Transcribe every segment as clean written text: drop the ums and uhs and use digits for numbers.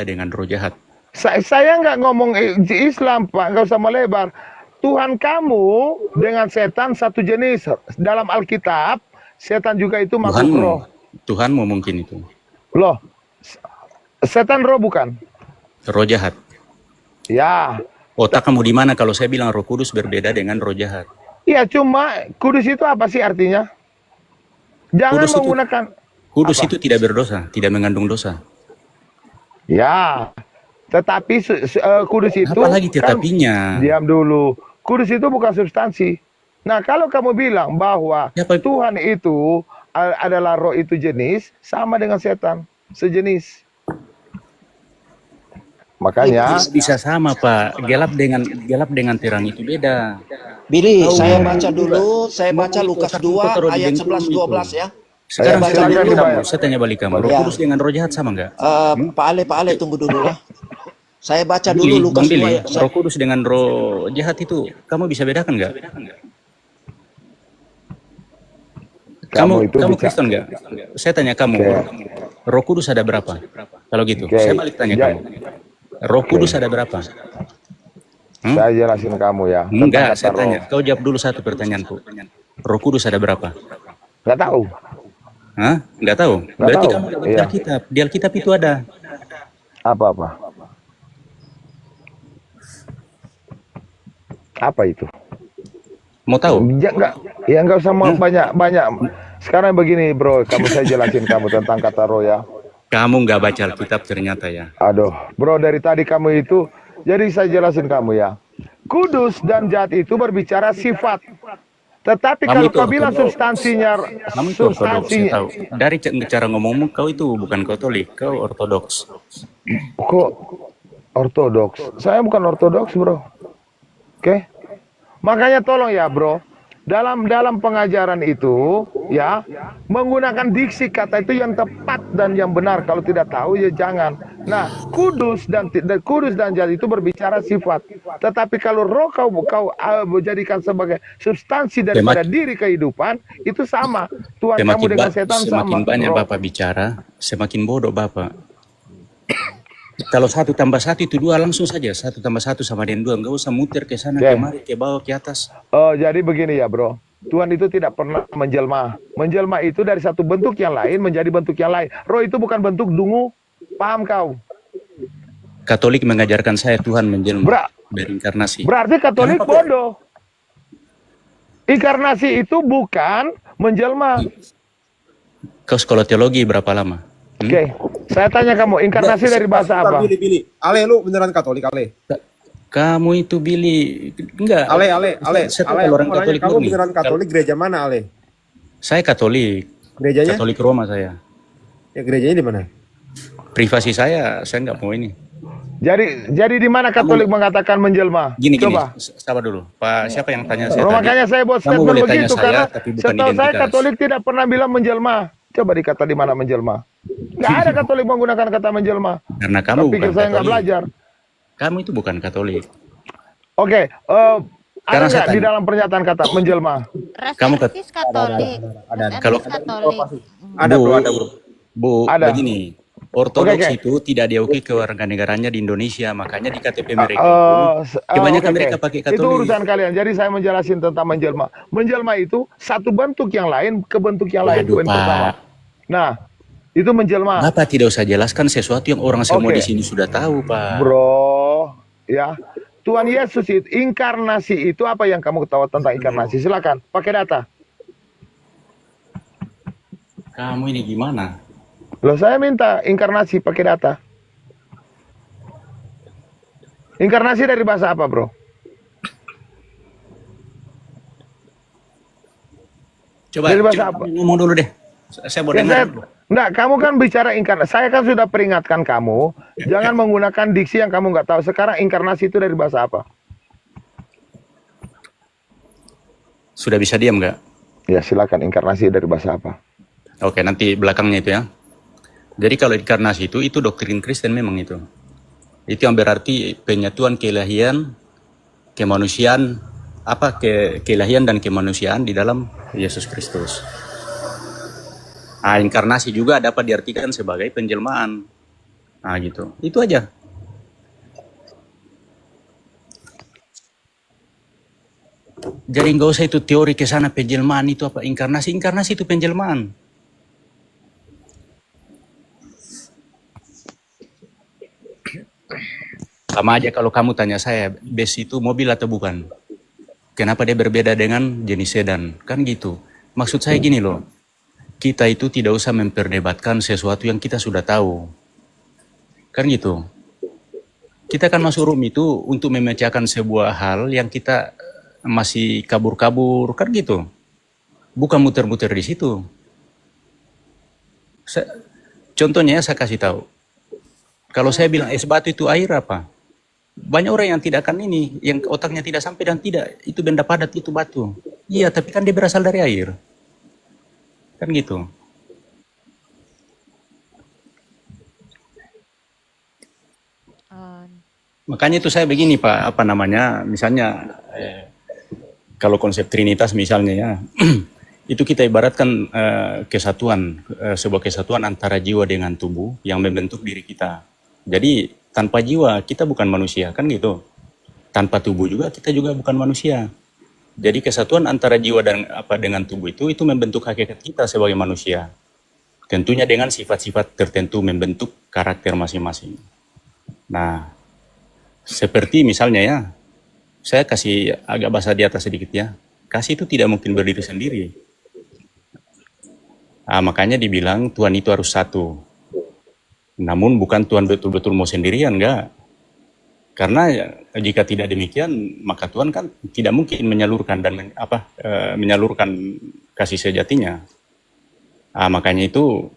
dengan roh jahat. Saya nggak ngomong Islam, Pak, nggak usah melebar. Tuhan kamu dengan setan satu jenis. Dalam Alkitab, setan juga itu makhluk roh. Tuhanmu mungkin itu. Loh, setan roh bukan? Roh jahat. Ya. Otak kamu di mana kalau saya bilang Roh Kudus berbeda dengan roh jahat? Iya, cuma kudus itu apa sih artinya? Jangan Kudus menggunakan kudus apa? itu tidak berdosa, tidak mengandung dosa. Ya, tetapi kudus itu Apalagi kan, tetapinya. diam dulu. Kudus itu bukan substansi. Nah, kalau kamu bilang bahwa Tuhan itu adalah roh itu jenis, sama dengan setan, sejenis. Makanya bisa sama, Pak. Gelap dengan terang itu beda. Billy, saya baca dulu, saya baca Lukas 2 ayat 11-12 ya. Sekarang baca saya, dulu. saya tanya balik kamu, Roh Kudus dengan roh jahat sama nggak? Pak Ale tunggu dulu lah. Saya baca Billy, dulu Lukas 2 Billy, ya. Roh Kudus dengan roh jahat itu kamu bisa bedakan nggak? Kamu Kristen nggak? Saya tanya kamu, Roh Kudus ada berapa? Kalau gitu, saya balik tanya kamu. Roh Kudus ada berapa? Saya jelasin kamu ya. Enggak, saya tanya. Kau jawab dulu satu pertanyaanku. Roh Kudus ada berapa? Nggak tahu. Hah? Nggak tahu? Berarti kamu dapat di Alkitab. Di Alkitab itu ada. Apa-apa? Apa itu? Mau tahu? Ya nggak usah banyak. Sekarang begini bro, saya jelasin kamu tentang kata roh ya. Kamu nggak baca Alkitab ternyata ya. Aduh, bro, dari tadi kamu itu, jadi saya jelasin kamu ya. Kudus dan jahat itu berbicara sifat. Tetapi kalau kau bilang substansinya, tahu. Dari cara ngomongmu kau itu bukan Katolik, kau Ortodoks. Kok Ortodoks? Saya bukan Ortodoks, bro. Oke? Makanya tolong ya, bro. Dalam pengajaran itu, ya, menggunakan diksi kata itu yang tepat dan yang benar. Kalau tidak tahu ya jangan. Nah, kudus dan jahat itu berbicara sifat. Tetapi kalau roh kau jadikan sebagai substansi daripada diri kehidupan, itu sama. Tuhan kamu dengan setan sama. Semakin banyak Bapak bicara, semakin bodoh Bapak. Kalau 1 tambah 1 itu 2 langsung saja. 1 tambah 1 sama dengan 2. Enggak usah muter ke sana, kemari, ke bawah, ke atas. Jadi begini ya bro. Tuhan itu tidak pernah menjelma. Menjelma itu dari satu bentuk yang lain menjadi bentuk yang lain. Roh itu bukan bentuk dungu. Paham kau? Katolik mengajarkan saya Tuhan menjelma. Berinkarnasi. Berarti Katolik bodoh. Inkarnasi itu bukan menjelma. Kau sekolah teologi berapa lama? Oke, saya tanya kamu, inkarnasi dari bahasa apa? Billy. Ale, lu beneran Katolik, Ale? Kamu itu Billy, enggak. Ale. Orang Katolik kamu beneran Katolik, gereja mana, Ale? Saya Katolik. Gerejanya? Katolik Roma saya. Ya, gerejanya di mana? Privasi saya nggak mau ini. Jadi di mana Katolik mengatakan menjelma? Gini, sabar dulu. Pak, siapa yang tanya saya makanya saya buat statement begitu, karena setahu saya Katolik tidak pernah bilang menjelma. Coba dikata di mana menjelma. Nggak ada Katolik menggunakan kata menjelma. Karena kamu pikir saya nggak belajar. Kamu itu bukan Katolik. Oke, ada nggak di dalam pernyataan kata menjelma? Kamu Katolik. Kalau Katolik. Ada bro. Bu, begini. Ortodoks itu tidak diakui kewarganegaranya di Indonesia, makanya di KTP mereka kebanyakan mereka pakai Katolik. Itu urusan kalian. Jadi saya menjelaskan tentang menjelma. Menjelma itu satu bentuk yang lain ke bentuk yang lain. Pak. Nah, itu menjelma. Bapak tidak usah jelaskan sesuatu yang orang semua di sini sudah tahu, Pak. Bro, ya. Tuhan Yesus itu, inkarnasi itu apa yang kamu tahu tentang inkarnasi? Silakan, pakai data. Kamu ini gimana? Loh, saya minta inkarnasi pakai data. Inkarnasi dari bahasa apa, bro? Coba dari bahasa apa? Ngomong dulu deh. Saya mau dengar. Enggak, kamu kan bicara inkarnasi. Saya kan sudah peringatkan kamu, jangan menggunakan diksi yang kamu nggak tahu. Sekarang inkarnasi itu dari bahasa apa? Sudah bisa diam nggak? Ya, silakan. Inkarnasi dari bahasa apa? Oke, nanti belakangnya itu ya. Jadi kalau inkarnasi itu doktrin Kristen memang itu. Itu yang berarti penyatuan keilahian, kemanusiaan, keilahian dan kemanusiaan di dalam Yesus Kristus. Inkarnasi juga dapat diartikan sebagai penjelmaan. Nah gitu, itu aja. Jadi nggak usah itu teori ke sana penjelmaan itu apa inkarnasi, inkarnasi itu penjelmaan. Sama aja kalau kamu tanya saya, bus itu mobil atau bukan? Kenapa dia berbeda dengan jenis sedan? Kan gitu. Maksud saya gini loh, kita itu tidak usah memperdebatkan sesuatu yang kita sudah tahu. Kan gitu. Kita kan masuk room itu untuk memecahkan sebuah hal yang kita masih kabur-kabur, kan gitu. Bukan muter-muter di situ. Contohnya saya kasih tahu. Kalau saya bilang es batu itu air apa? Banyak orang yang tidak akan ini, yang otaknya tidak sampai dan tidak, itu benda padat, itu batu. Iya, tapi kan dia berasal dari air. Kan gitu. Makanya itu saya begini Pak, apa namanya, misalnya kalau konsep Trinitas misalnya ya, itu kita ibaratkan kesatuan, sebuah kesatuan antara jiwa dengan tubuh yang membentuk diri kita. Jadi tanpa jiwa kita bukan manusia, kan gitu. Tanpa tubuh juga kita juga bukan manusia. Jadi kesatuan antara jiwa dan dengan tubuh itu membentuk hakikat kita sebagai manusia. Tentunya dengan sifat-sifat tertentu membentuk karakter masing-masing. Nah, seperti misalnya ya, saya kasih agak bahasa di atas sedikit ya. Kasih itu tidak mungkin berdiri sendiri. Makanya dibilang Tuhan itu harus satu. Namun bukan Tuhan betul-betul mau sendirian, enggak. Karena jika tidak demikian, maka Tuhan kan tidak mungkin menyalurkan dan menyalurkan kasih sejatinya. Makanya itu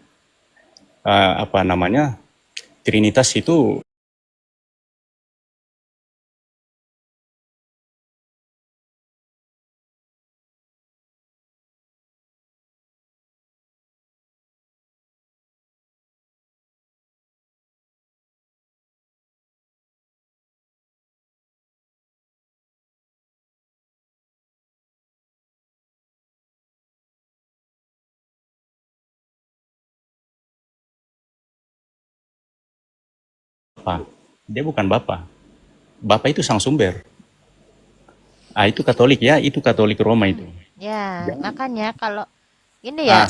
Trinitas itu apa? Dia bukan Bapa. Bapa itu sang sumber. Itu Katolik ya, itu Katolik Roma itu. Ya, makanya kalau ini ya,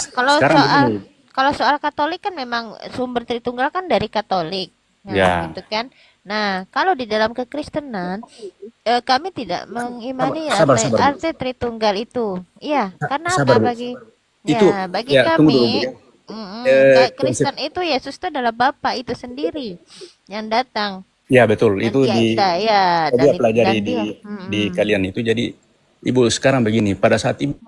kalau soal Katolik kan memang sumber Tritunggal kan dari Katolik. Nah, ya. gitu kan. Nah, kalau di dalam kekristenan kami tidak mengimani arti Tritunggal itu. Iya, karena apa bagi kami Kristen itu Yesus itu adalah Bapa itu sendiri yang datang. Ya betul, Dan itu dia pelajari di kalian itu. Jadi Ibu sekarang begini, pada saat Ibu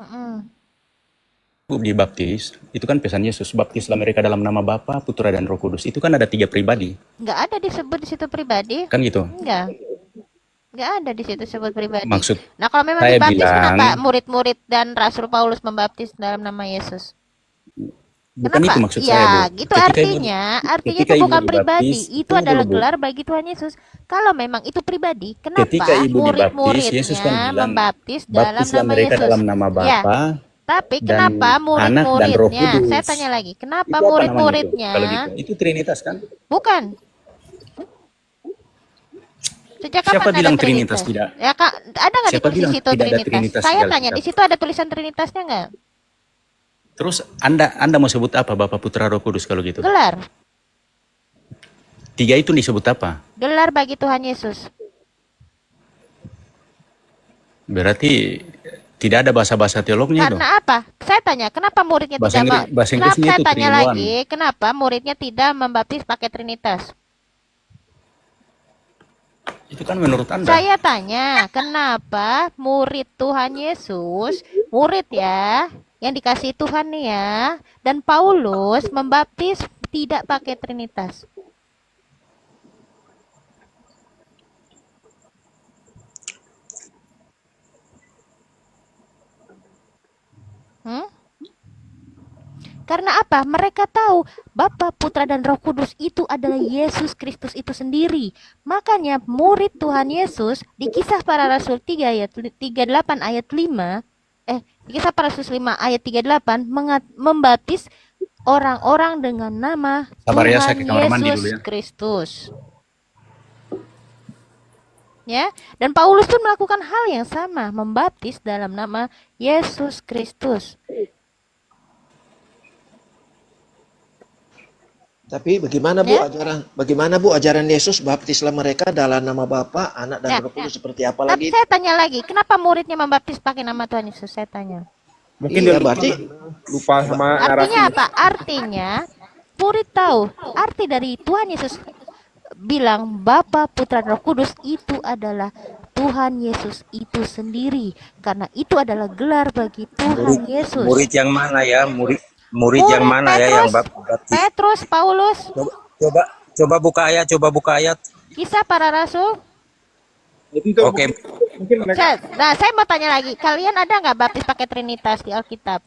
dibaptis, itu kan pesan Yesus, baptislah mereka dalam nama Bapa, Putra dan Roh Kudus. Itu kan ada 3 pribadi. Nggak ada disebut di situ pribadi. Kan gitu. Nggak ada di situ disebut pribadi. Maksud nah kalau memang dibaptis, kenapa murid-murid dan Rasul Paulus membaptis dalam nama Yesus? Bukan kenapa? Itu maksud ya, saya, Bu. gitu artinya itu bukan pribadi, itu adalah gelar bagi Tuhan Yesus. Kalau memang itu pribadi, kenapa murid-muridnya membaptis dalam nama Yesus? Dalam nama Bapa. Ya, tapi kenapa murid-muridnya? Saya tanya lagi, kenapa murid-muridnya? Kalau gitu, itu Trinitas kan? Bukan. Sejak Siapa kapan bilang ada Trinitas tidak? Ya, Kak, ada nggak ditulis di situ Trinitas? Saya tanya, di situ ada tulisan Trinitasnya nggak? Terus Anda mau sebut apa Bapa, Putra, Roh Kudus kalau gitu? Gelar. 3 itu disebut apa? Gelar bagi Tuhan Yesus. Berarti tidak ada bahasa-bahasa teolognya itu. Karena apa? Saya tanya, kenapa muridnya saya tanya lagi, kenapa muridnya tidak membaptis pakai Trinitas? Itu kan menurut Anda. Saya tanya, kenapa murid Tuhan Yesus, murid ya, yang dikasih Tuhan nih ya, dan Paulus membaptis tidak pakai Trinitas? Karena apa? Mereka tahu Bapa, Putra, dan Roh Kudus itu adalah Yesus Kristus itu sendiri. Makanya murid Tuhan Yesus di Kisah Para Rasul 3 ayat 38 ayat 5, Kisah Para Rasul 5 ayat 38 membaptis orang-orang dengan nama Sabar ya, saya Tuhan ke kamar mandi dulu Yesus ya. Kristus. Ya, dan Paulus pun melakukan hal yang sama, membaptis dalam nama Yesus Kristus. Tapi bagaimana Bu Ya. ajaran Yesus, baptislah mereka dalam nama Bapa, Anak dan Ya, Roh Kudus, seperti apa Tapi lagi? saya tanya lagi, kenapa muridnya membaptis pakai nama Tuhan Yesus? Saya tanya. Mungkin Iya, dia lupa sama Artinya narasinya. apa? Artinya murid tahu arti dari Tuhan Yesus bilang Bapa, Putra, dan Roh Kudus itu adalah Tuhan Yesus itu sendiri, karena itu adalah gelar bagi Tuhan Yesus. Murid yang mana ya? Murid yang mana ya yang baptis? Petrus, Paulus, Coba buka ayat. Kisah Para Rasul. Itu Oke. mungkin mereka Saya mau tanya lagi, kalian ada nggak baptis pakai Trinitas di Alkitab?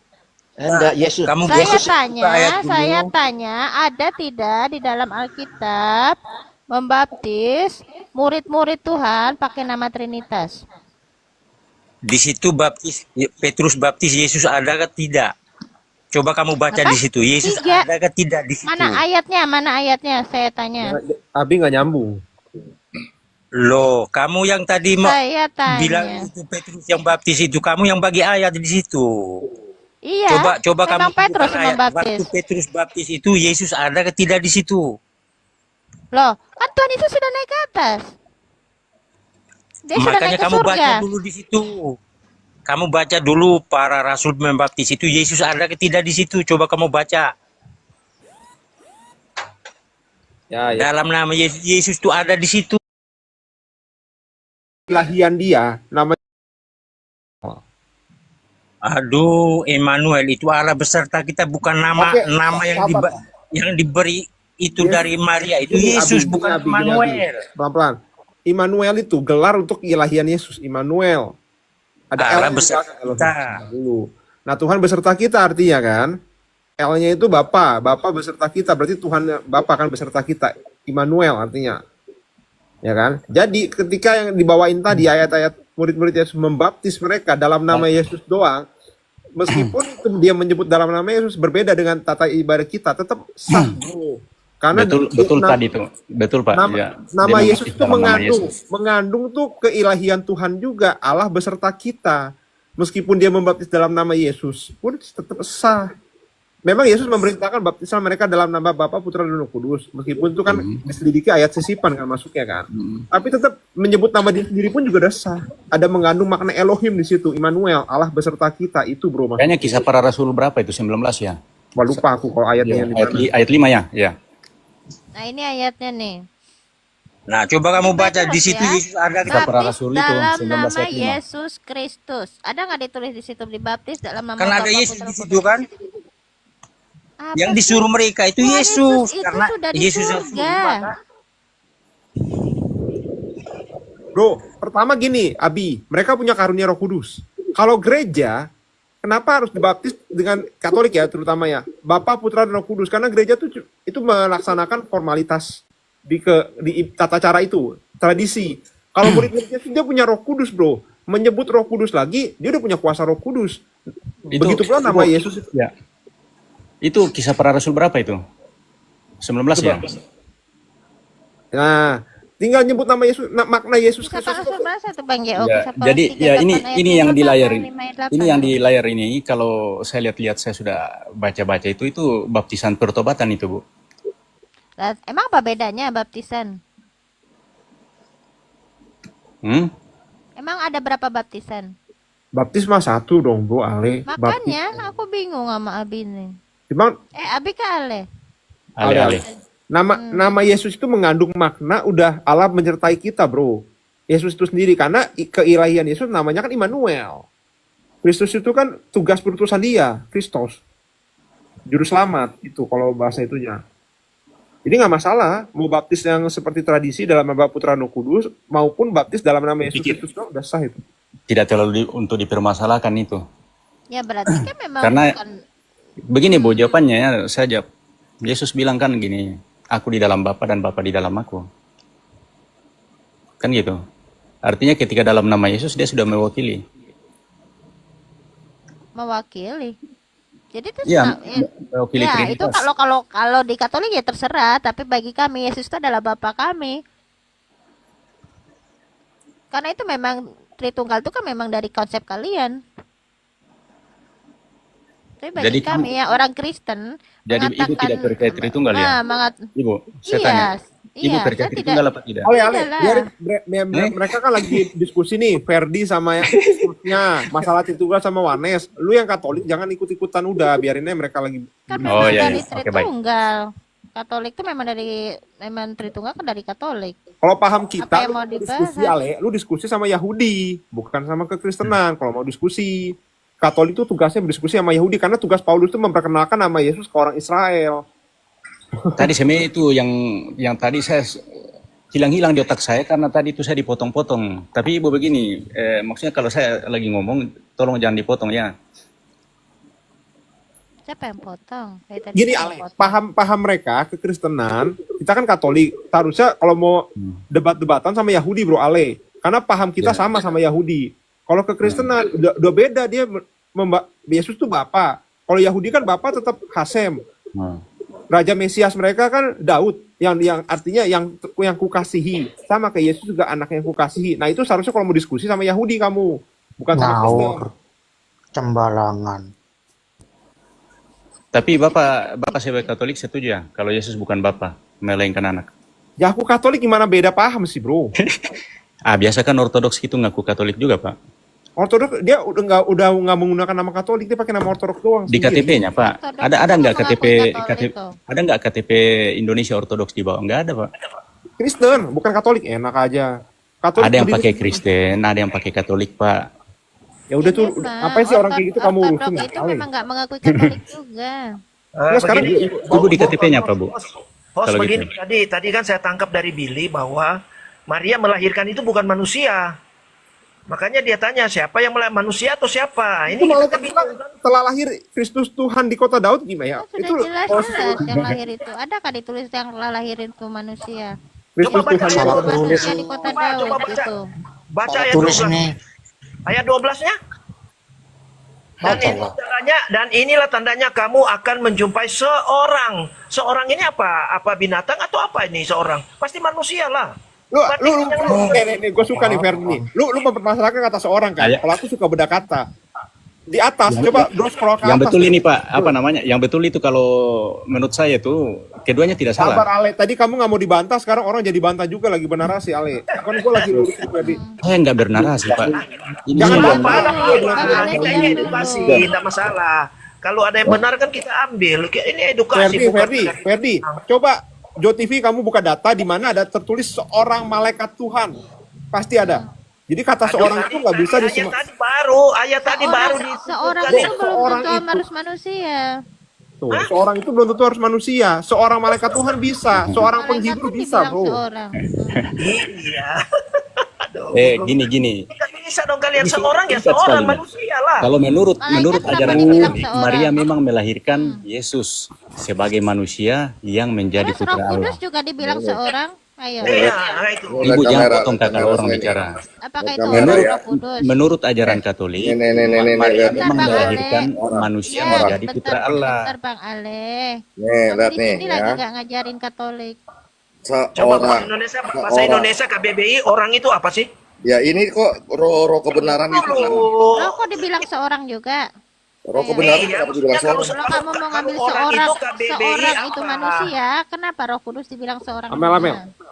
Enggak, Yesus. Kamu Saya Yesus buka ayat dulu. saya tanya, ada tidak di dalam Alkitab membaptis murid-murid Tuhan pakai nama Trinitas? Di situ Petrus baptis Yesus ada ke tidak? Coba kamu baca Apa? di situ. Yesus 3. ada ke tidak di situ? Mana ayatnya? Saya tanya. Abi nggak nyambung. Loh, kamu yang tadi Saya bilang tanya. itu Petrus yang baptis itu, kamu yang bagi ayat di situ. Iya. Coba kamu memang Petrus buka yang ayat. membaptis. Waktu Petrus baptis itu Yesus ada ke tidak di situ? Loh, kan Tuhan Yesus sudah naik ke atas. Dia sudah Makanya naik ke kamu surga. baca dulu di situ. Kamu baca dulu para rasul membaptis itu Yesus ada ke tidak di situ? Coba kamu baca. Ya. Dalam nama Yesus itu ada di situ. Kelahian dia, nama Aduh, Emmanuel itu Allah beserta kita, bukan nama Oke, nama yang diberi itu Yes. dari Maria itu Gini, Yesus, Abi, bukan gini, Abi. Emmanuel. Pelan-pelan. Immanuel itu gelar untuk ilahian Yesus. Immanuel. Ada Allah L beserta kita. dulu. Nah, Tuhan beserta kita artinya kan. L-nya itu Bapa, Bapa beserta kita. Berarti Tuhan Bapa kan beserta kita. Immanuel artinya. Ya kan? Jadi ketika yang dibawain tadi ayat-ayat murid-murid Yesus membaptis mereka dalam nama Yesus doang, meskipun itu dia menyebut dalam nama Yesus berbeda dengan tata ibadah kita, tetap sah, bro. Karena Betul tadi itu. Betul Pak. Nama, Ya, nama dia Yesus membaptis itu dalam nama Yesus. mengandung tuh keilahian Tuhan juga, Allah beserta kita. Meskipun dia membaptis dalam nama Yesus pun tetap sah. Memang Yesus memerintahkan baptisan mereka dalam nama Bapa, Putra, dan Roh Kudus. Meskipun itu kan diselidiki ayat sisipan kan masuknya kan. Tapi tetap menyebut nama dia sendiri pun juga udah sah. Ada mengandung makna Elohim di situ, Immanuel, Allah beserta kita itu, bro. Mas. Kayaknya Kisah Para Rasul berapa itu? 19 ya? Wah, lupa aku kalau ayatnya yang di mana. Ayat 5 ya? Ya. Nah, ini ayatnya nih. Nah, coba kamu baca di Petrus situ ya. Yesus ada ke Para Baptis Rasul itu, dalam 19 nama ayat 5. Yesus Kristus. Ada nggak ditulis di situ dibaptis dalam nama kan ada Bapa, Yesus Putra, di Roh situ Kudus? kan? Apa Yang sih? disuruh mereka itu Tuhan Yesus, itu karena sudah di Yesus yang surga. suruh. Bro, pertama gini, Abi, mereka punya karunia Roh Kudus. Kalau gereja, kenapa harus dibaptis dengan Katolik ya, terutama ya, Bapa, Putra, dan Roh Kudus? Karena gereja itu melaksanakan formalitas di tata cara itu, tradisi. Kalau murid-muridnya itu dia punya Roh Kudus, bro. Menyebut Roh Kudus lagi, dia udah punya kuasa Roh Kudus. Begitu pula nama Yesus itu. Ya. Itu Kisah Para Rasul berapa itu? 19 ya? Nah, tinggal nyebut nama Yesus, makna Yesus Kisah Kristus Para itu. Rasul berapa tuh Bang Geo? Ya, Kisah Para jadi Rasul ya 38 ayat ini yang 5 di layar apa ini. 5 ayat 8? Ini yang di layar ini kalau saya lihat-lihat, saya sudah baca-baca itu baptisan pertobatan itu, Bu. Lah, emang apa bedanya baptisan? Emang ada berapa baptisan? Baptis mah satu dong, bro, Ale. Makanya aku bingung sama Abi nih. Cuman Abi ke Ale. Ale-ale. Nama Yesus itu mengandung makna udah Allah menyertai kita, bro. Yesus itu sendiri, karena keilahian Yesus namanya kan Immanuel. Kristus itu kan tugas perutusan dia, Kristos. Juru selamat itu kalau bahasa itunya. Jadi nggak masalah mau baptis yang seperti tradisi dalam nama Putra Roh Kudus maupun baptis dalam nama Yesus Kristus udah sah itu. Tidak terlalu untuk dipermasalahkan itu. Ya berarti kan memang Karena bukan. begini, Bu, jawabannya ya, saya jawab. Yesus bilang kan gini, aku di dalam Bapa dan Bapa di dalam aku. Kan gitu. Artinya ketika dalam nama Yesus dia sudah mewakili. Mewakili. Jadi itu Iya, ya, mewakili ya, itu Trinitas. kalau di Katolik ya terserah, tapi bagi kami Yesus itu adalah Bapa kami. Karena itu memang Tritunggal itu kan memang dari konsep kalian. Tapi bagi Jadi kami ya orang Kristen jadi ibu mengatakan tidak percaya Tritunggal ya? Ibu, saya tanya. Ibu iya, percaya saya tidak. Tritunggal apa tidak? Ale, Tidak lah. biarin mereka kan lagi diskusi nih, Ferdi sama yang masalah Tritunggal sama Wanes. Lu yang Katolik jangan ikut-ikutan udah, biarin aja mereka lagi. Kan Oh, memang iya, dari iya. Oke, baik. Tritunggal. Katolik itu memang Tritunggal kan dari Katolik. Kalau paham Apa kita, yang mau lu diskusi dibahas? Ale, lu diskusi sama Yahudi, bukan sama kekristenan. Kalau mau diskusi, Katolik itu tugasnya berdiskusi sama Yahudi karena tugas Paulus itu memperkenalkan nama Yesus ke orang Israel. Tadi sebenarnya itu yang tadi saya hilang-hilang di otak saya karena tadi itu saya dipotong-potong. Tapi ibu begini, maksudnya kalau saya lagi ngomong, tolong jangan dipotong ya. Siapa yang potong? Dari tadi Gini saya Ale, potong. paham mereka kekristenan, kita kan Katolik, harusnya kalau mau debat-debatan sama Yahudi bro Ale, karena paham kita Ya. sama Yahudi. Kalau kekristenan udah beda, dia Yesus tuh Bapa. Kalau Yahudi kan Bapa tetap Hasem. Hmm. Raja Mesias mereka kan Daud, yang artinya yang kukasihi. Sama kayak Yesus juga anak yang kukasihi. Nah itu seharusnya kalau mau diskusi sama Yahudi kamu, bukan sama Kristen. Ngawur. Cembalangan. Tapi Bapak sebagai Katolik setuju ya kalau Yesus bukan Bapa, melainkan anak. Ya aku Katolik gimana beda paham sih bro. Biasa kan Ortodoks itu ngaku Katolik juga, Pak. Ortodoks dia udah nggak menggunakan nama Katolik, dia pakai nama Ortodoks doang. Di KTP-nya, Pak. Ortodoks Ada itu nggak mengakui KTP Katolik kok. ada nggak KTP Indonesia Ortodoks di bawah? Nggak ada, Pak. Kristen, bukan Katolik, enak aja. Katolik Ada yang berdiri- pakai Kristen, ada yang pakai Katolik, Pak. Ya udah tuh, Memang, apa sih orang kayak gitu kamu urusin? Ortodoks itu Ale? memang nggak mengakui Katolik juga. Nah, sekarang Ibu di KTP-nya apa, Bu? Host, Kalau begini, gitu. tadi kan saya tangkap dari Billy bahwa Maria melahirkan itu bukan manusia. Makanya dia tanya siapa yang melahirkan, manusia atau siapa? Ini itu malah kita bilang setelah lahir Kristus Tuhan di kota Daud gimana ya? Kan sudah jelas-jelas yang lahir itu. Ada kan ditulis yang lahir itu manusia? Kristus Coba baca Tuhan di ayat kota 12. Daud. Manusia di kota Daud Coba baca. itu. Baca ayat Tulis 12. nih. Ayat 12-nya. Dan inilah tandanya kamu akan menjumpai seorang. Seorang ini apa? Apa binatang atau apa ini seorang? Pasti manusia lah. Nih, gue suka nih Ferdi nih. Lu mempermasalahkan kata seorang kan? Kayak- Kalau aku suka beda kata. Di atas, coba scroll ke Yang atas. betul ini, Pak, apa namanya? Yang betul itu kalau menurut saya tuh keduanya tidak Sabar salah. Ale, tadi kamu nggak mau dibantah, sekarang orang jadi bantah juga lagi bernarasi Ale. Kan gue lagi lurusin Ferdi. Saya nggak bernarasi, Pak. Ini Jangan yang- apa Bang Ale, kita diam ini dulu. edukasi, tidak masalah. Kalau ada yang benar kan kita ambil. Ini edukasi Ferdi, coba Jo TV kamu buka data di mana ada tertulis seorang malaikat Tuhan. Pasti ada. Jadi kata seorang itu nggak bisa ayat disema. tadi baru di Seorang Bo, itu belum seorang tentu itu. harus manusia. Tuh, seorang itu belum tentu harus manusia. Seorang malaikat Tuhan bisa, seorang Malaikat penghibur pun bisa, dibilang bro. seorang. Iya. Aduh. Gini. Nggak bisa dong kalian seorang ya Singkat seorang sekali. manusia lah. Kalau menurut Malaikat ajaran kenapa dibilang Katolik, seorang? Maria memang melahirkan Yesus sebagai manusia yang menjadi Terus Roh putra Allah. Kudus juga dibilang seorang. Ayo. Iya, itu. Ibu jangan potong kakak orang bicara. Apakah itu Menurut Roh Kudus? menurut ajaran Katolik, Maria memang melahirkan manusia Ya, menjadi putra Allah. bentar Bang Ale. Nih, lihat Di nih sini ya. lagi nggak ngajarin Katolik. Coba Seorang. bahasa Indonesia, bahasa Indonesia KBBI orang itu apa sih? Ya ini kok roh kebenaran itu kan. Roh kok dibilang seorang juga? Roh kebenaran Iya, kenapa dibilang maksudnya seorang? Kalau kamu mau ngambil Kalau orang seorang, itu KBBI seorang itu apa? manusia, kenapa Roh Kudus dibilang seorang?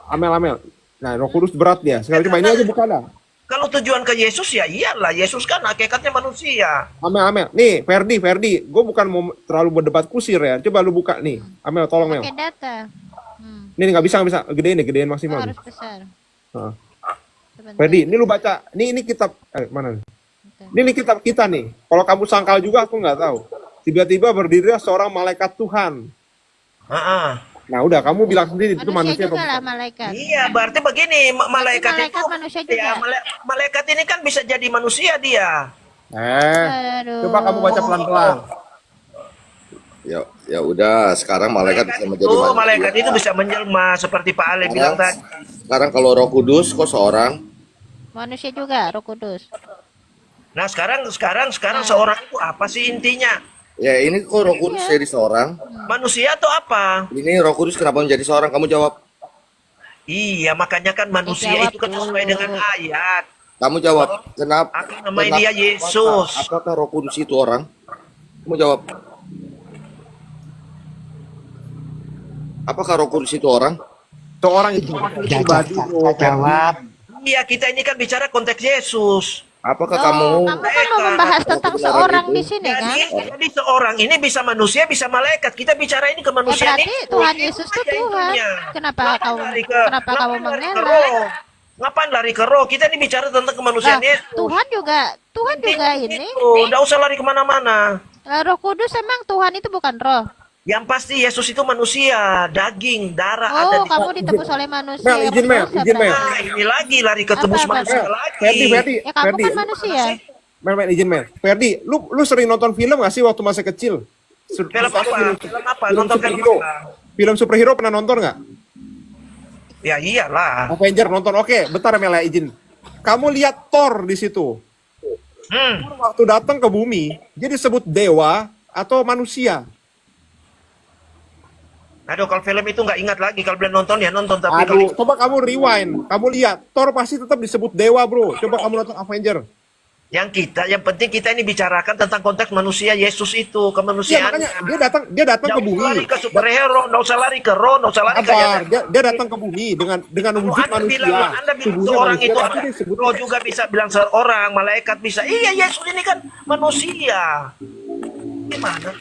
Amel. Nah, Roh Kudus berat dia. Sekali coba ini aja buka dah. Kalau tujuan ke Yesus ya iyalah, Yesus kan hakikatnya manusia. Amel. Nih, Ferdi. Gue bukan mau terlalu berdebat kusir ya. Coba lu buka nih. Amel, tolong Mel. Pakai data. Nih nggak bisa. Gedein Oh, maksimal. harus besar. Nah. Sebentar. Ferdi, ini lu baca. Ini kitab. Mana? Oke. Ini kitab kita nih. Kalau kamu sangkal juga aku nggak tahu. Tiba-tiba berdirilah seorang malaikat Tuhan. Heeh. Nah udah, kamu bilang sendiri itu Manusia manusia. juga apa lah bukan? malaikat. Iya, berarti begini, malaikat itu malaikat manusia juga. ya, malaikat ini kan bisa jadi manusia dia. Aduh. Coba kamu baca pelan-pelan. Ya udah, sekarang malaikat bisa menjadi manusia. Malaikat itu bisa menjelma seperti Pak Ale bilang tadi. Sekarang kalau Roh Kudus kok seorang? Manusia juga, Roh Kudus. Nah, sekarang seorang itu apa sih intinya? Ya ini kok Roh Kudus jadi seorang? Manusia atau apa? Ini Roh Kudus kenapa menjadi seorang? Kamu jawab. Iya, makanya kan manusia Dijawab itu kan sesuai dulu. dengan ayat. Kamu jawab. Kenapa? Aku namanya dia Yesus. Apakah Roh Kudus itu orang? Kamu jawab. Apakah Roh Kudus itu orang? Seorang itu pribadi, bro. Iya, kita ini kan bicara konteks Yesus. Apakah Oh, kamu kamu kan mau membahas tentang kebenaran seorang itu? di sini kan? Jadi seorang ini bisa manusia, bisa malaikat. Kita bicara ini Ya kemanusiaan berarti itu. Tuhan Yesus itu Aja Tuhan. intinya. Kenapa kamu lari mengelak? lari ke roh? Ngapain lari ke roh? Kita ini bicara tentang Lah, kemanusiaan Yesus. Tuhan juga ini. Udah usah lari kemana-mana. Roh Kudus emang Tuhan itu bukan roh. Yang pasti Yesus itu manusia, daging, darah ada Oh, di kamu ditebus oleh manusia. Mel, izin, Kamu Mel, dosa izin, Mel. berarti. Nah, ini lagi lari ke tebus Apa, manusia Mel? lagi. Ferdi, Ya kamu kan manusia. Mel, izin, Mel. Ferdi, lu sering nonton film gak sih waktu masih kecil? Film apa? Film apa? Nonton film superhero. apa? Film superhero pernah nonton nggak? Ya iyalah. Avenger nonton. Oke, bentar Mel ya, izin. Kamu lihat Thor di situ. Waktu datang ke bumi, dia disebut dewa atau manusia. Aduh, kalau film itu nggak ingat lagi. Kalau belum nonton ya nonton. Tapi Aduh, coba kamu rewind. Kamu lihat, Thor pasti tetap disebut dewa, bro. Coba kamu nonton Avenger. yang penting kita ini bicarakan tentang konteks manusia Yesus itu, Iya, kemanusiaan. makanya dia datang ke bumi. lari ke superhero, nggak usah lari ke roh, nggak usah lari ke Sabar, dia datang ke bumi dengan wujud Anda manusia. bilang Tubuhnya seorang manusia, itu tapi dia disebut roh juga bisa bilang seorang, malaikat bisa. Iya, Yesus ini kan manusia. Gimana?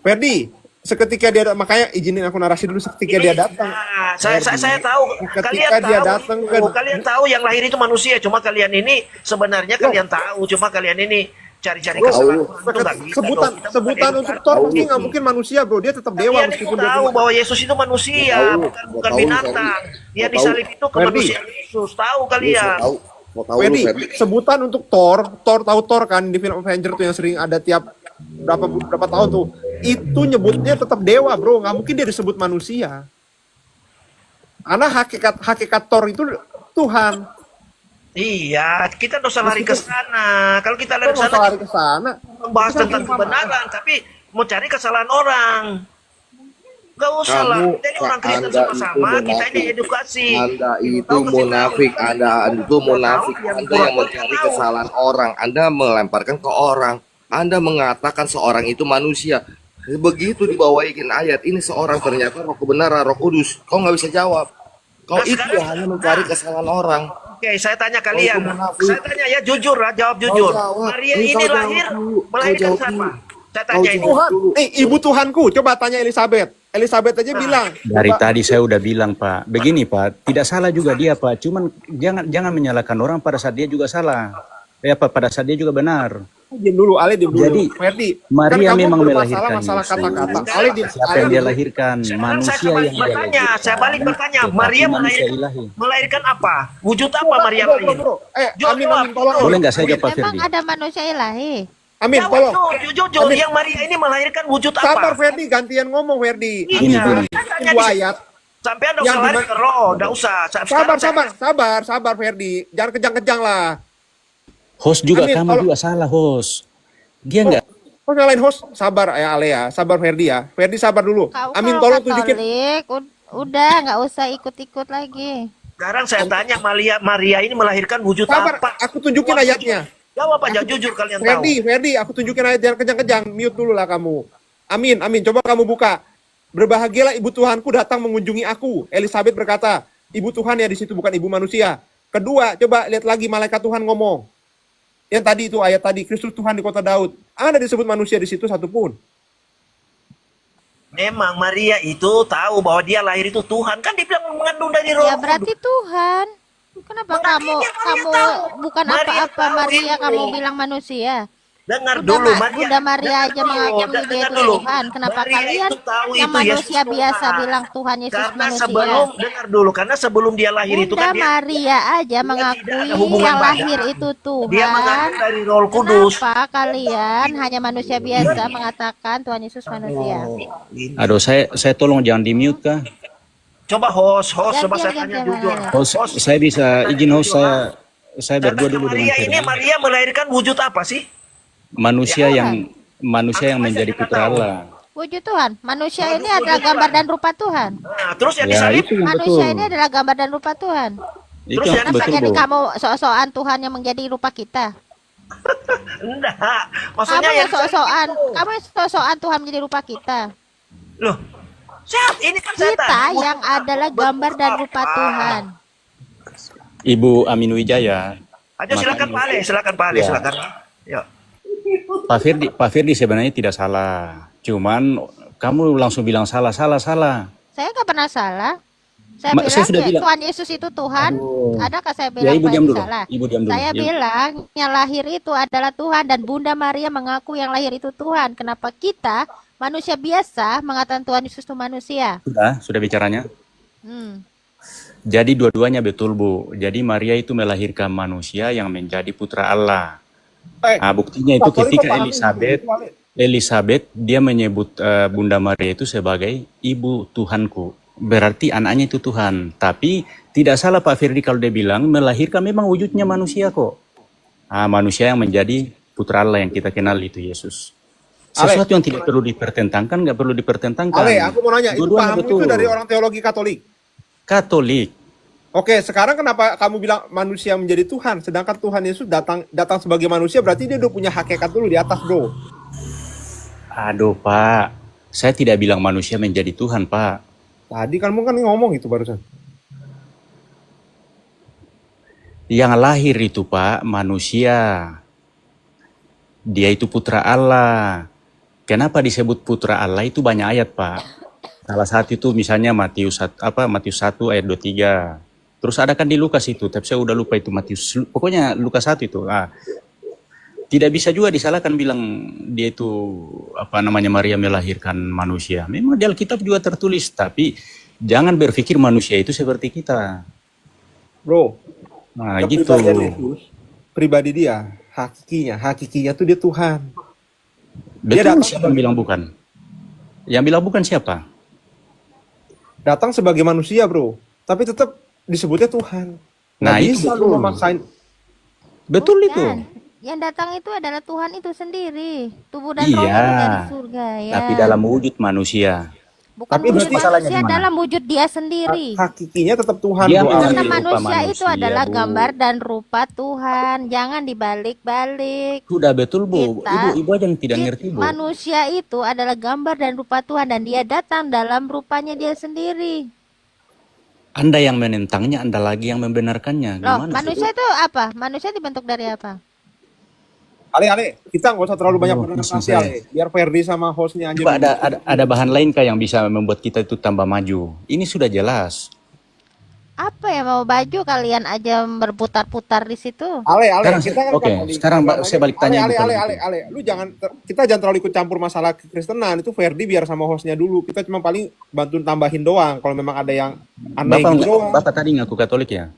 Ferdi, seketika dia makanya izinin aku narasi dulu seketika dia datang. Nah, saya tahu. Ketika dia datang kan, Kalian tahu yang lahir itu manusia. Cuma kalian ini sebenarnya kalian tahu. Cuma kalian ini cari-cari kesalahan. Itu nggak bisa sebutan dong. Kita sebutan bukan untuk edukasi. Thor mungkin nggak mungkin manusia, bro. Dia tetap dewa Kalian itu meskipun dia tahu cuma- bahwa Yesus itu manusia, bukan tahu, binatang. Dia Tahu. disalib itu Ferdi. kemanusiaan Yesus. Tahu kalian. Mau tahu lu, Ferdi, Ferdi. sebutan untuk Thor tahu Thor kan di film Avenger tuh yang sering ada tiap berapa tahun tuh. Itu nyebutnya tetap dewa, bro. Nggak mungkin dia disebut manusia. Karena hakikat Thor itu Tuhan. Iya, kita nggak usah lari ke sana. Kalau kita lari ke Kita sana, nggak usah lari ke sana. membahas tentang kebenaran, tapi mau cari kesalahan orang. Gak usah lah. Kita ini orang Kristen Anda sama-sama. itu Kita ini munafik. edukasi. Anda itu Tahu kasih munafik, tahu. Anda itu munafik, Tahu, Anda yang tahu. mencari kesalahan orang, Anda melemparkan ke orang, Anda mengatakan seorang itu manusia. Begitu dibawain ayat ini seorang ternyata roh kebenaran, roh kudus. Kau nggak bisa jawab. Kau Nah, itu sekarang- hanya mencari kesalahan orang. Oke, saya tanya kalian. Kau munafik. Saya tanya ya, jujur lah, jawab jujur. jawab. Maria Ini ini kau jawab lahir, dulu. melahirkan Kau jawab siapa? dulu. Saya Kau tanya ini. jawab. Tuhan, ibu Tuhanku, coba tanya Elizabeth. Elizabeth aja bilang. Dari coba- tadi saya udah bilang, Pak. Begini, Pak, tidak salah juga dia, Pak. Cuman jangan menyalahkan orang pada saat dia juga salah. Pada saat dia juga benar. Diam dulu, Ale diam dulu. Jadi, Ferdi, Maria kamu memang bermasalah melahirkan masalah Yesus. kata-kata. Ale diam. Siapa yang dia lahirkan? Sekarang Manusia saya balik yang dia bertanya, lahirkan. saya balik bertanya. Tetapi Maria manusia ilahi. melahirkan apa? Wujud apa Maria Bro, lahir? bro. Jawab, Amin, jawab, tolong. Boleh nggak saya jawab, Pak Memang Ferdi? ada manusia ilahi. Amin, Jawab tolong. tuh, jujur. Amin. Yang Maria ini melahirkan wujud Sabar, apa? Ferdi, gantian ngomong, Ferdi. Gini, Iya, gini. saya tanya Dua di- ayat. Sampai Anda Yang usah lari dimana- ke roh, enggak usah. Sabar, Ferdi. Jangan kejang-kejang lah. Host juga, Amin, kamu tolong. juga salah, host. Dia nggak. Kok nyalain host? Sabar ya, Ale ya. Sabar, Ferdi ya. Ferdi sabar dulu. Kau Amin, kalau tolong tunjukin. Katolik, udah nggak usah ikut-ikut lagi. Sekarang saya tanya Maria ini melahirkan wujud Sabar, apa? aku tunjukin Jawab ayatnya. Jawab aja jujur kalian tahu. Ferdi, aku tunjukin ayat, jangan kejang-kejang. Mute dulu lah kamu. Amin. Coba kamu buka. Berbahagialah ibu Tuhanku datang mengunjungi aku. Elizabeth berkata, ibu Tuhan ya di situ, bukan ibu manusia. Kedua, coba lihat lagi malaikat Tuhan ngomong. Yang tadi itu ayat tadi, Kristus Tuhan di kota Daud. Ada disebut manusia di situ satupun. Memang Maria itu tahu bahwa dia lahir itu Tuhan. Kan dibilang mengandung dari roh. Ya berarti Tuhan. Kenapa kamu bukan Maria apa-apa tahu Maria itu. kamu bilang manusia? Dengar Bunda, dulu, Bunda Maria aja dengar dulu, mengakui dia dengar itu dulu. Tuhan. Kenapa Maria kalian itu tahu yang itu Yesus manusia biasa Tuhan. bilang Tuhan Yesus Karena manusia? sebelum dengar dulu, karena sebelum dia lahir itu Bunda kan dia Maria aja tidak mengakui ada hubungan yang badan. lahir itu dia Tuhan. mengandung dari Roh Kudus. Kenapa kalian hanya manusia biasa mengatakan Tuhan Yesus manusia? Ini. Aduh, saya tolong jangan di mute kah? Coba host, Gantian, coba saya tanya gantian, jujur. Maria. Host, saya bisa izin host saya berdua Kata dulu dengan Maria ini Ferdi. Maria melahirkan wujud apa sih? Manusia yang manusia yang menjadi putra Allah. Wujud Tuhan. Manusia ini adalah gambar dan rupa Tuhan. Nah, terus yang Ya, disalib, itu yang Manusia betul. ini adalah gambar dan rupa Tuhan. Itu Terus yang yang Masa betul, jadi Bu. kamu sok-sokan Tuhan yang menjadi rupa kita? enggak. Kamu Maksudnya yang yang disalib sok-sokan, itu. kamu yang sok-sokan Tuhan menjadi rupa kita. Loh, siap, ini kan saya Kita tadi. yang adalah gambar dan rupa Tuhan. Ibu Amin Wijaya. Ayo silakan Pak Ale, silakan Pak Ale, Ya. silakan. Ya. Pak Firdi sebenarnya tidak salah. Cuman kamu langsung bilang salah. Saya nggak pernah salah. Saya Saya bilang sudah ya, bilang. Tuhan Yesus itu Tuhan. Aduh. Adakah saya Ya, bilang Ibu Pak diam ini dulu. salah? Ibu diam dulu. Saya Ya. bilang yang lahir itu adalah Tuhan dan Bunda Maria mengaku yang lahir itu Tuhan. Kenapa kita manusia biasa mengatakan Tuhan Yesus itu manusia? Sudah bicaranya. Hmm. Jadi dua-duanya betul, Bu. Jadi Maria itu melahirkan manusia yang menjadi putra Allah. Nah, buktinya itu Katolik ketika kok paham Elizabeth dia menyebut Bunda Maria itu sebagai ibu Tuhanku. Berarti anaknya itu Tuhan. Tapi tidak salah Pak Firdi kalau dia bilang melahirkan memang wujudnya manusia kok. Manusia yang menjadi putra Allah yang kita kenal itu Yesus. Sesuatu yang tidak perlu dipertentangkan, nggak perlu dipertentangkan. Ale, aku mau nanya, itu Dua-duanya pahammu itu dari orang teologi Katolik. Katolik. Oke, sekarang kenapa kamu bilang manusia menjadi Tuhan, sedangkan Tuhan Yesus datang sebagai manusia, berarti dia udah punya hakikat dulu di atas, bro. Aduh Pak, saya tidak bilang manusia menjadi Tuhan Pak. Tadi kamu kan ngomong itu barusan. Yang lahir itu Pak, manusia. Dia itu putra Allah. Kenapa disebut putra Allah itu banyak ayat Pak. Salah satu itu misalnya Matius 1 ayat 23. Terus ada kan di Lukas itu, tapi saya udah lupa itu Matius. Pokoknya Lukas 1 itu. Tidak bisa juga disalahkan bilang dia itu Maria melahirkan manusia. Memang di Alkitab juga tertulis, tapi jangan berpikir manusia itu seperti kita. Bro, Nah, gitu. kepribadian Yesus, pribadi dia, hakikinya tuh dia Tuhan. Dia Betul, datang siapa yang bilang bukan? Yang bilang bukan siapa? Datang sebagai manusia, bro. Tapi tetap disebutnya Tuhan. Nggak Nah, itu bisa lu betul. memaksain. Betul itu. Bukan. Yang datang itu adalah Tuhan itu sendiri. Tubuh dan roh Iya. itu dari surga ya. Tapi dalam wujud manusia. Bukan Tapi wujud berarti masalahnya manusia di mana? dalam wujud dia sendiri. Hakikinya tetap Tuhan, Dia bro. mengambil Karena rupa manusia itu manusia, adalah Bu. gambar dan rupa Tuhan. Jangan dibalik-balik. Sudah betul, Bu. Kita- Ibu aja yang tidak ngerti, Bu. Manusia itu adalah gambar dan rupa Tuhan dan dia datang dalam rupanya dia sendiri. Anda yang menentangnya, Anda lagi yang membenarkannya. Loh, Gimana sih, manusia Bu? itu apa? Manusia dibentuk dari apa? Ale, kita nggak usah terlalu banyak Oh, berdemokrasi, pusing Ale. Biar Ferdi sama hostnya aja. Coba dulu. ada bahan lain kah yang bisa membuat kita itu tambah maju? Ini sudah jelas. Apa ya mau baju kalian aja berputar-putar di situ? Ale, Sekarang kita kan oke, Katolik. sekarang Agamanya- saya balik tanya Ale, Ibu kalau Ale, lu kita jangan terlalu ikut campur masalah kekristenan. Itu Ferdi biar sama hostnya dulu. Kita cuma paling bantu tambahin doang. Kalau memang ada yang aneh gitu doang. Bapak tadi ngaku Katolik ya?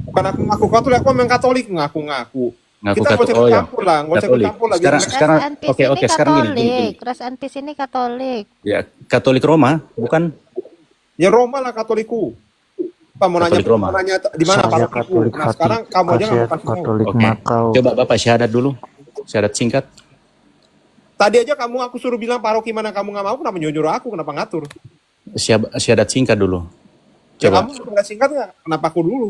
Bukan aku ngaku Katolik, aku memang Katolik ngaku-ngaku. Ngaku Kita nggak usah oh ya. campur lah, nggak usah Katolik. campur lagi. Sekarang Ras and Peace oke ini sekarang gini. Katolik. Ras and Peace ini Katolik. Ya, Katolik Roma, bukan? Ya Roma lah Katoliku. Pak mau nanya, Katolik Roma. mau nanya di mana Saya parokiku. Katolik Nah sekarang kamu aja nggak mau kasih tahu. Katolik Oke. Makau. Coba Bapak syahadat dulu. Syahadat singkat. Tadi aja aku suruh bilang paroki mana kamu nggak mau, kenapa nyuruh aku, kenapa ngatur? Syahadat singkat dulu. Ya Coba. kamu sudah singkat nggak? Kenapa aku dulu?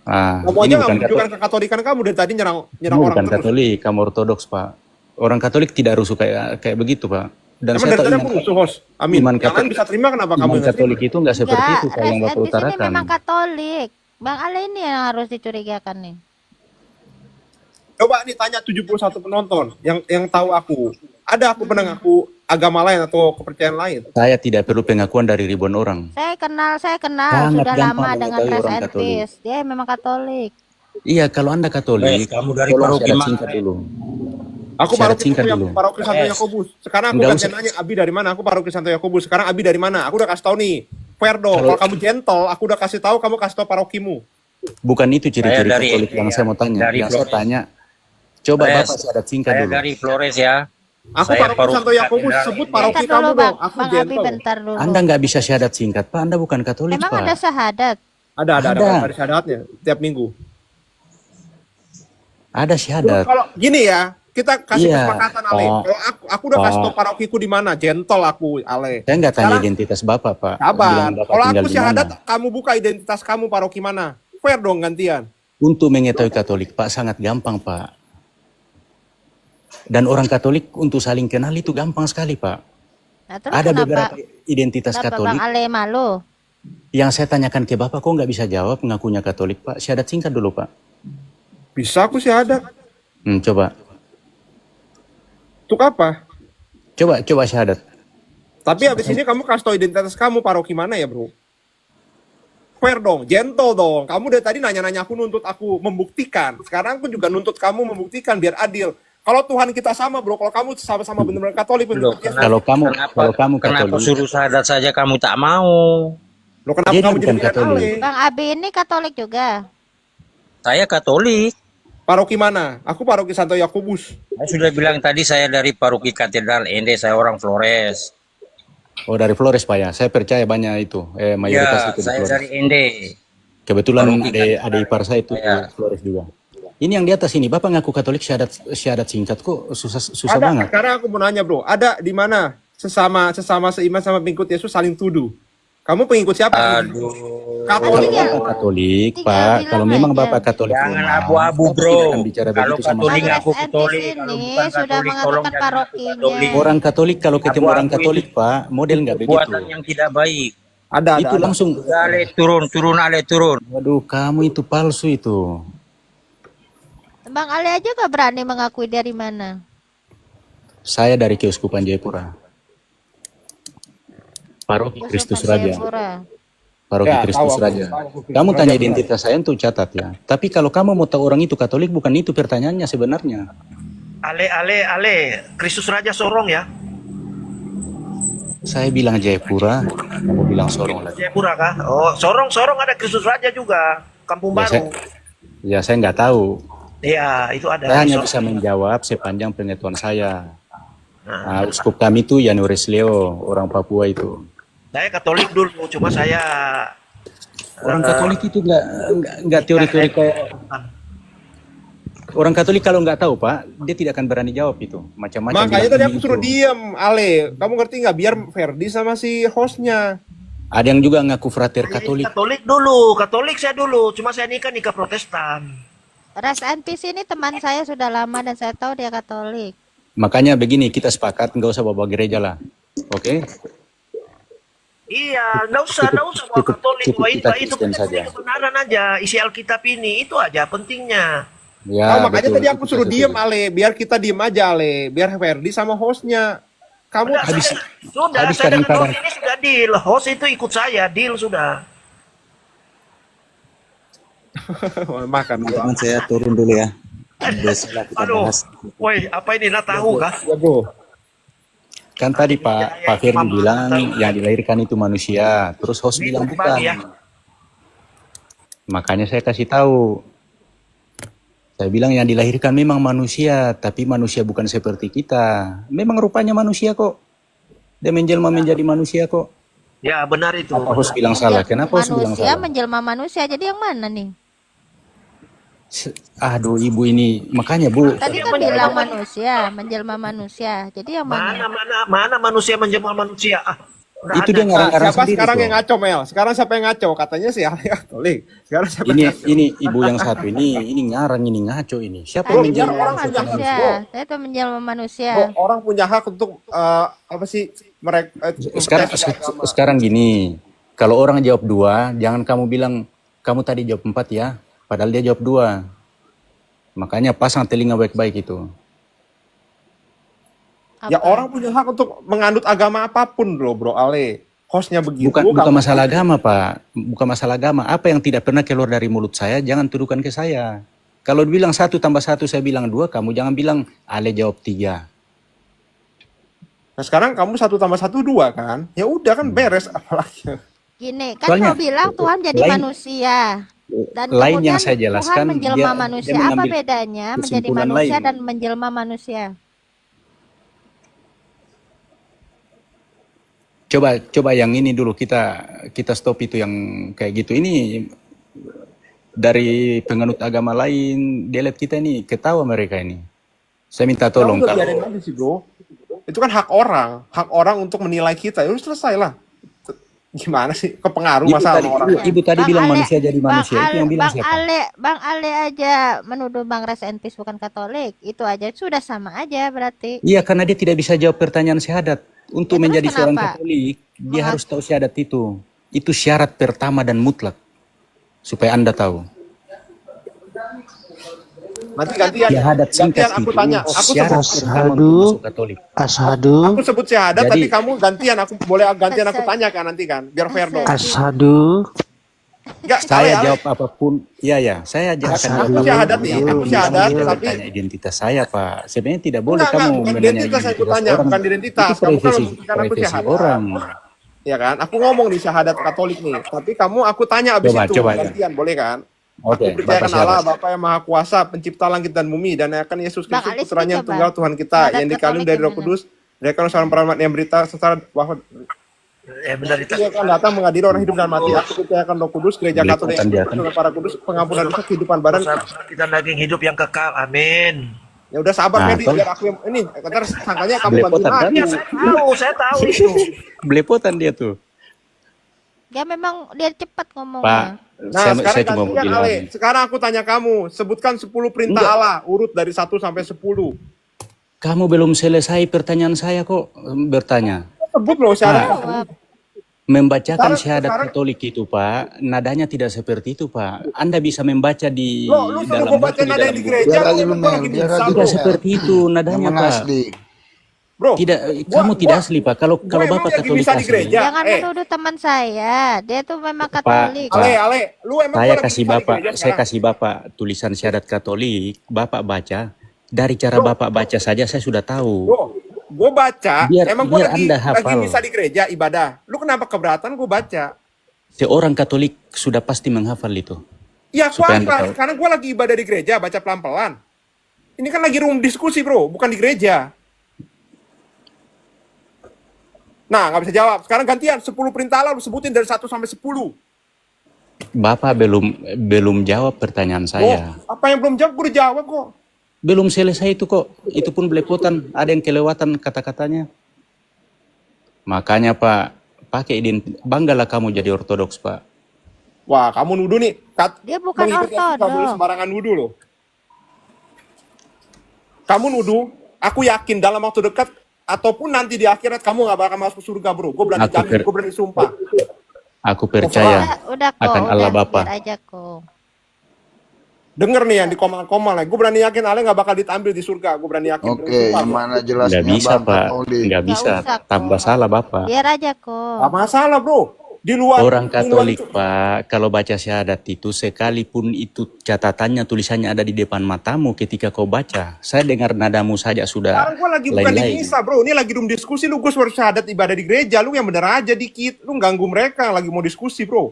Kamu Ini aja nggak bukan menunjukkan kekatolikan kamu dari tadi nyerang Kamu orang bukan terus. Katolik, kamu Ortodoks, Pak. Orang Katolik tidak rusuh kayak begitu, Pak. Dan Emang saya dari tahu tadi aku musuh host. Amin. Iman Yang lain Katolik- bisa terima kenapa kamu iman nggak terima? Katolik itu nggak seperti itu Enggak, kayak yang Ras Bapak and Peace ini utarakan. memang Katolik. Bang Ale ini yang harus dicurigakan nih. Coba nih tanya 71 penonton yang tahu aku. Ada aku pernah ngaku agama lain atau kepercayaan lain? Saya tidak perlu pengakuan dari ribuan orang. Saya kenal Sangat sudah gampang lama dengan mengetahui Ras orang and Katolik. Peace. Dia memang Katolik. Iya, kalau Anda Katolik, Kamu dari tolong paroki syahadat mana? singkat dulu. Aku Syarat paroki singkat Santo dulu. paroki Santo Yakobus. Sekarang aku Nggak gantian usah. nanya Abi dari mana? Aku paroki Santo Yakobus. Sekarang Abi dari mana? Aku udah kasih tahu nih. Fair dong. Kalau- Kalau kamu gentle, aku udah kasih tahu, kamu kasih tahu parokimu. Bukan itu ciri-ciri Saya dari- Katolik yang saya mau tanya. dari Yang saya Flores. tanya, coba Saya- Bapak syahadat singkat Saya dulu. dari Flores ya. Aku Saya paroki paroki Santo Yakobus, Katedral sebut ini. paroki Bentar kamu dulu dong. Bang. Aku Bang Abi gentle. bentar dulu. Anda nggak bisa syahadat singkat, Pak. Anda bukan Katolik, Emang Pak. ada syahadat? Ada Ada. syahadatnya tiap minggu. Ada syahadat. Kalau gini ya, kita kasih Iya, kesepakatan Ale. Pak. Kalau aku udah kasih tau Pak. parokiku di mana, gentle aku Ale. Saya nggak tanya Sekarang identitas Bapak, Pak. sabar. Bilang Bapak Kalau tinggal aku di mana. syahadat, kamu buka identitas kamu paroki mana. Fair dong gantian. Untuk mengetahui Katolik, Pak, sangat gampang, Pak. Dan orang Katolik untuk saling kenal itu gampang sekali, Pak. Nah, terus Ada kenapa beberapa identitas kenapa Katolik Bang Ale malu? yang saya tanyakan ke Bapak, kok nggak bisa jawab ngakunya Katolik, Pak? Syahadat singkat dulu, Pak. Bisa aku syahadat. Coba. Untuk apa? Coba syahadat. Tapi habis ini kamu kasih tau identitas kamu paroki mana ya bro? Fair dong, gentle dong. Kamu dari tadi nanya-nanya aku nuntut aku membuktikan. Sekarang aku juga nuntut kamu membuktikan biar adil. Kalau Tuhan kita sama bro, kalau kamu sama-sama benar-benar Katolik, Loh, Kalau kamu kenapa Katolik, suruh syahadat saja kamu tak mau? lo kenapa Jadi kamu bukan jadi pilihan Katolik. Ale? Bang Abi ini Katolik juga. Saya Katolik. Paroki mana? Aku paroki Santo Yakobus. Saya sudah bilang tadi saya dari Paroki Katedral Ende, saya orang Flores. oh dari Flores, Pak ya. Saya percaya banyak itu, mayoritas Ya, itu di saya Flores. dari Ende. Kebetulan Paroki ada ipar saya itu di Ya. Flores juga. Ini yang di atas ini, Bapak ngaku Katolik syahadat singkat kok susah Ada. banget. Sekarang aku mau nanya bro, ada di mana sesama seiman sama pengikut Yesus saling tuduh? Kamu pengikut siapa? Aduh. Kalau Katolik ya? Bapak Katolik, Tinggal Pak, bilang kalau memang aja. Bapak Katolik Jangan memang, abu-abu Bapak bro. tidak akan bicara Kalau begitu sama Katolik saya. aku ASN Katolik, di kalau sini bukan sudah Katolik mengatakan tolong jangan parokinya. Katolik. Orang Katolik kalau ketemu orang Abu-abu Katolik, Pak, model nggak begitu. Perbuatan yang tidak baik. Ada. Itu langsung, Ale turun Ale turun. waduh, kamu itu palsu itu. Bang Ale aja gak berani mengakui dari mana. Saya dari Keuskupan Jayapura. Paroki Kristus Keuskupan Raja. Jayapura. Paroki Ya, Kristus tahu aku. Raja. Tahu aku. Kamu tanya identitas saya untuk catat ya. Tapi kalau kamu mau tahu orang itu Katolik, bukan itu pertanyaannya sebenarnya. Ale, Kristus Raja Sorong ya. Saya bilang Jayapura, kamu bilang Sorong lagi. Jayapura kah? Oh, Sorong ada Kristus Raja juga. Kampung Ya, Baru. saya nggak tahu. Iya, itu ada. Saya hanya Sorong. bisa menjawab sepanjang pengetahuan saya. Nah, Nah, uskup kami itu Yanuris Leo, orang Papua itu. saya Katolik dulu, cuma saya Orang Katolik itu nggak teori-teori kayak orang Katolik kalau nggak tahu Pak, dia tidak akan berani jawab itu macam-macam. Makanya bilang tadi ini aku suruh itu. diem, Ale. Kamu ngerti nggak? Biar Ferdi sama si hostnya. Ada yang juga ngaku frater Jadi Katolik. Katolik saya dulu, cuma saya nikah Protestan. Rest and Peace ini teman saya sudah lama dan saya tahu dia Katolik. Makanya begini, kita sepakat nggak usah bawa gereja lah, oke? Iya, nggak usah bawa Katolik. cukup Wah, kita itu Kristen kan saja. kebenaran aja, isi Alkitab ini itu aja pentingnya. Ya, Makanya betul, tadi aku kita suruh setuju. diem, Ale. Biar kita diem aja, Ale. Biar Ferdi sama hostnya. Kamu Udah, Habis- sudah, habis saya dengan kadang-kadang- host ini sudah deal. Host itu ikut saya, deal sudah. makan. Teman-teman saya turun dulu ya. Besok kita Aduh, bahas. woi, apa ini nak tahu kah? Ya, bro. Kan tadi Pak Ferdi bilang yang dilahirkan itu manusia, terus host Ini bilang kembali ya. bukan. Makanya saya kasih tahu. Saya bilang yang dilahirkan memang manusia, tapi manusia bukan seperti kita. Memang rupanya manusia kok. Dia menjelma menjadi manusia kok. Ya, benar itu. Apa host bilang salah? Kenapa host bilang Manusia salah? menjelma manusia. Jadi yang mana nih? Aduh ibu ini, makanya Bu. Tadi kan bilang manusia, menjelma manusia. Jadi yang mana? Mana manusia menjelma manusia? Ah, nggak Itu ada. dia ngarang-ngarang Siapa sendiri sekarang kok. yang ngaco, Mel? Sekarang siapa yang ngaco? Katanya si Ale Katolik. Sekarang siapa yang ngaco? Ini ibu yang satu ini ngarang, ini ngaco ini. Siapa Tadi yang bilang menjelma orang manusia? manusia. Saya tuh menjelma manusia. Bro, orang punya hak untuk apa sih mereka Sekarang gini, kalau orang jawab 2, jangan kamu bilang kamu tadi jawab 4 ya, padahal dia jawab 2. Makanya pasang telinga baik-baik itu. ya Apa? orang punya hak untuk menganut agama apapun loh, Bro Ale. Hostnya begitu. Bukan kamu- masalah agama Pak, bukan masalah agama. Apa yang tidak pernah keluar dari mulut saya, jangan tuduhkan ke saya. Kalau dibilang 1 tambah 1, saya bilang 2, kamu jangan bilang Ale jawab 3. Nah sekarang kamu 1 tambah 1 2 kan? Ya udah kan beres apalagi. Gini, kan Soalnya, mau bilang Tuhan jadi lain- manusia. Dan lain yang kemudian saya jelaskan, Tuhan menjelma dia manusia. Apa mengambil bedanya menjadi kesimpulan manusia lain. dan menjelma manusia? Coba yang ini dulu kita stop itu yang kayak gitu. Ini dari penganut agama lain, dia lihat kita ini ketawa mereka ini. Saya minta Ya tolong udah kalau biarin aja sih bro. Itu kan hak orang untuk menilai kita. Ya udah selesai lah. Gimana sih? Kepengaruh ibu masa tadi, sama orang? ibu tadi Bang bilang Ale, manusia jadi manusia, itu yang bilang siapa? Bang Ale aja menuduh Bang Resentis bukan Katolik. Itu aja sudah sama aja berarti. Iya, karena dia tidak bisa jawab pertanyaan syahadat. Untuk Ya terus menjadi seorang kenapa? Katolik, dia Mengat- harus tahu syahadat itu. Itu syarat pertama dan mutlak. Supaya Anda tahu. Nanti gantian Singkat aku itu tanya. Aku syarat sebut pertama untuk masuk Katolik. aku sebut syahadat, Jadi- tapi kamu gantian. Aku boleh gantian aku tanya kan nanti kan, biar fair dong. Enggak, Saya Ale. jawab apapun, saya akan jawab Aku syahadat nih, yang aku penting syahadat, kamu tidak tapi bertanya identitas saya, Pak. Sebenarnya tidak boleh Enggak, kamu bukan menanya identitas yang aku tanya, orang. bukan identitas. Itu Kamu kan privasi, membuktikan aku privasi syahadat. orang. Ya kan? Aku ngomong di syahadat Katolik nih, tapi aku tanya abis itu Coba, gantian, boleh kan? Oke, Aku percayakan Bapak Allah, siapa? Bapa yang Maha Kuasa, pencipta langit dan bumi, dan akan Yesus Bang Kristus Ali, putranya yang coba. tunggal Tuhan kita, Syahadat yang dikandung Katolik dari Roh gimana? Kudus, dari kan seorang perawat yang berita secara bahwa Ya benar itu. Dia akan datang mengadili orang hidup dan mati. Aku percayakan Roh Kudus, gereja Katolik, Belepotan dia kan. para kudus, pengampunan dosa, kehidupan badan. Kita daging hidup yang kekal. Amin. Ya udah sabar, Nah, Fedi, tol- biar aku yang ini. Ntar sangkanya kamu Belepotan bantuin kan? aku. Ya saya tahu itu. Belepotan dia tuh. Ya memang dia cepat Pak, ngomongnya. Nah, saya sekarang cuma mau gantian bilang. Ale. Sekarang aku tanya kamu, sebutkan 10 perintah Allah, urut dari 1 sampai 10. Kamu belum selesai pertanyaan saya kok bertanya. Sebut loh syarat. Jawab. Membacakan Sekarang- syahadat sekarang- Katolik itu, Pak, nadanya tidak seperti itu, Pak. Anda bisa membaca di Lo suruh dalam gue baca buku, di nada dalam yang di buku. gereja, Biar lo aja lu, emang Mel, lagi biar bisa, aja. Tidak bro. seperti itu nadanya, Yang Pak. asli. Bro, Tidak, Gua- kamu tidak gua- asli, Pak. Kalau gua emang Bapak lagi Katolik bisa di asli, gereja. Jangan menuduh teman saya. Dia tuh memang Pak, Katolik. Pak. Ale, lu emang saya gua lagi kasih bisa di Bapak, gereja saya sekarang. kasih Bapak tulisan syahadat Katolik, Bapak baca. Dari cara Bapak baca saja saya sudah tahu. Bro, gue baca, emang gue biar Anda lagi hafal. bisa di gereja ibadah. Lu kenapa keberatan gue baca? Seorang Katolik sudah pasti menghafal itu. Ya aku Supaya Anda apa? tahu. Karena gue lagi ibadah di gereja, baca pelan-pelan. Ini kan lagi room diskusi bro, bukan di gereja. Nah, nggak bisa jawab. Sekarang gantian, 10 perintah Allah lu sebutin dari 1 sampai 10. Bapak belum jawab pertanyaan saya. Oh, apa yang belum jawab, gue udah jawab kok. Belum selesai itu kok. Itu pun belepotan. Ada yang kelewatan kata-katanya. Makanya Pak, pakai banggalah kamu jadi ortodoks, Pak. Wah, kamu nuduh nih. Dia bukan Mengikuti Yesus nggak boleh ortodoks. sembarangan nuduh loh. Kamu nuduh, aku yakin dalam waktu dekat ataupun nanti di akhirat kamu nggak bakal masuk surga bro. Gue berani Aku jamin, gue berani sumpah. Aku percaya Udah kok, akan Allah udah, Bapa. biar aja kok. Denger nih yang di komal-komal lah. Gue berani yakin Ale nggak bakal diambil di surga. Gue berani yakin. Oke, yang mana jelasnya Nggak bisa, Bang Pak. Katolik. Nggak bisa. usah, Tambah kok. salah, Bapak. Biar aja kok. Gak masalah bro. Di luar Orang di luar Katolik, itu. Pak, kalau baca syahadat itu, sekalipun itu catatannya, tulisannya ada di depan matamu ketika kau baca. Saya dengar nadamu saja sudah Sekarang gue lagi bukan di lain-lain. misa bro. Ini lagi room diskusi. Lu gue suruh syahadat ibadah di gereja. Lu yang bener aja dikit. Lu ganggu mereka yang lagi mau diskusi bro.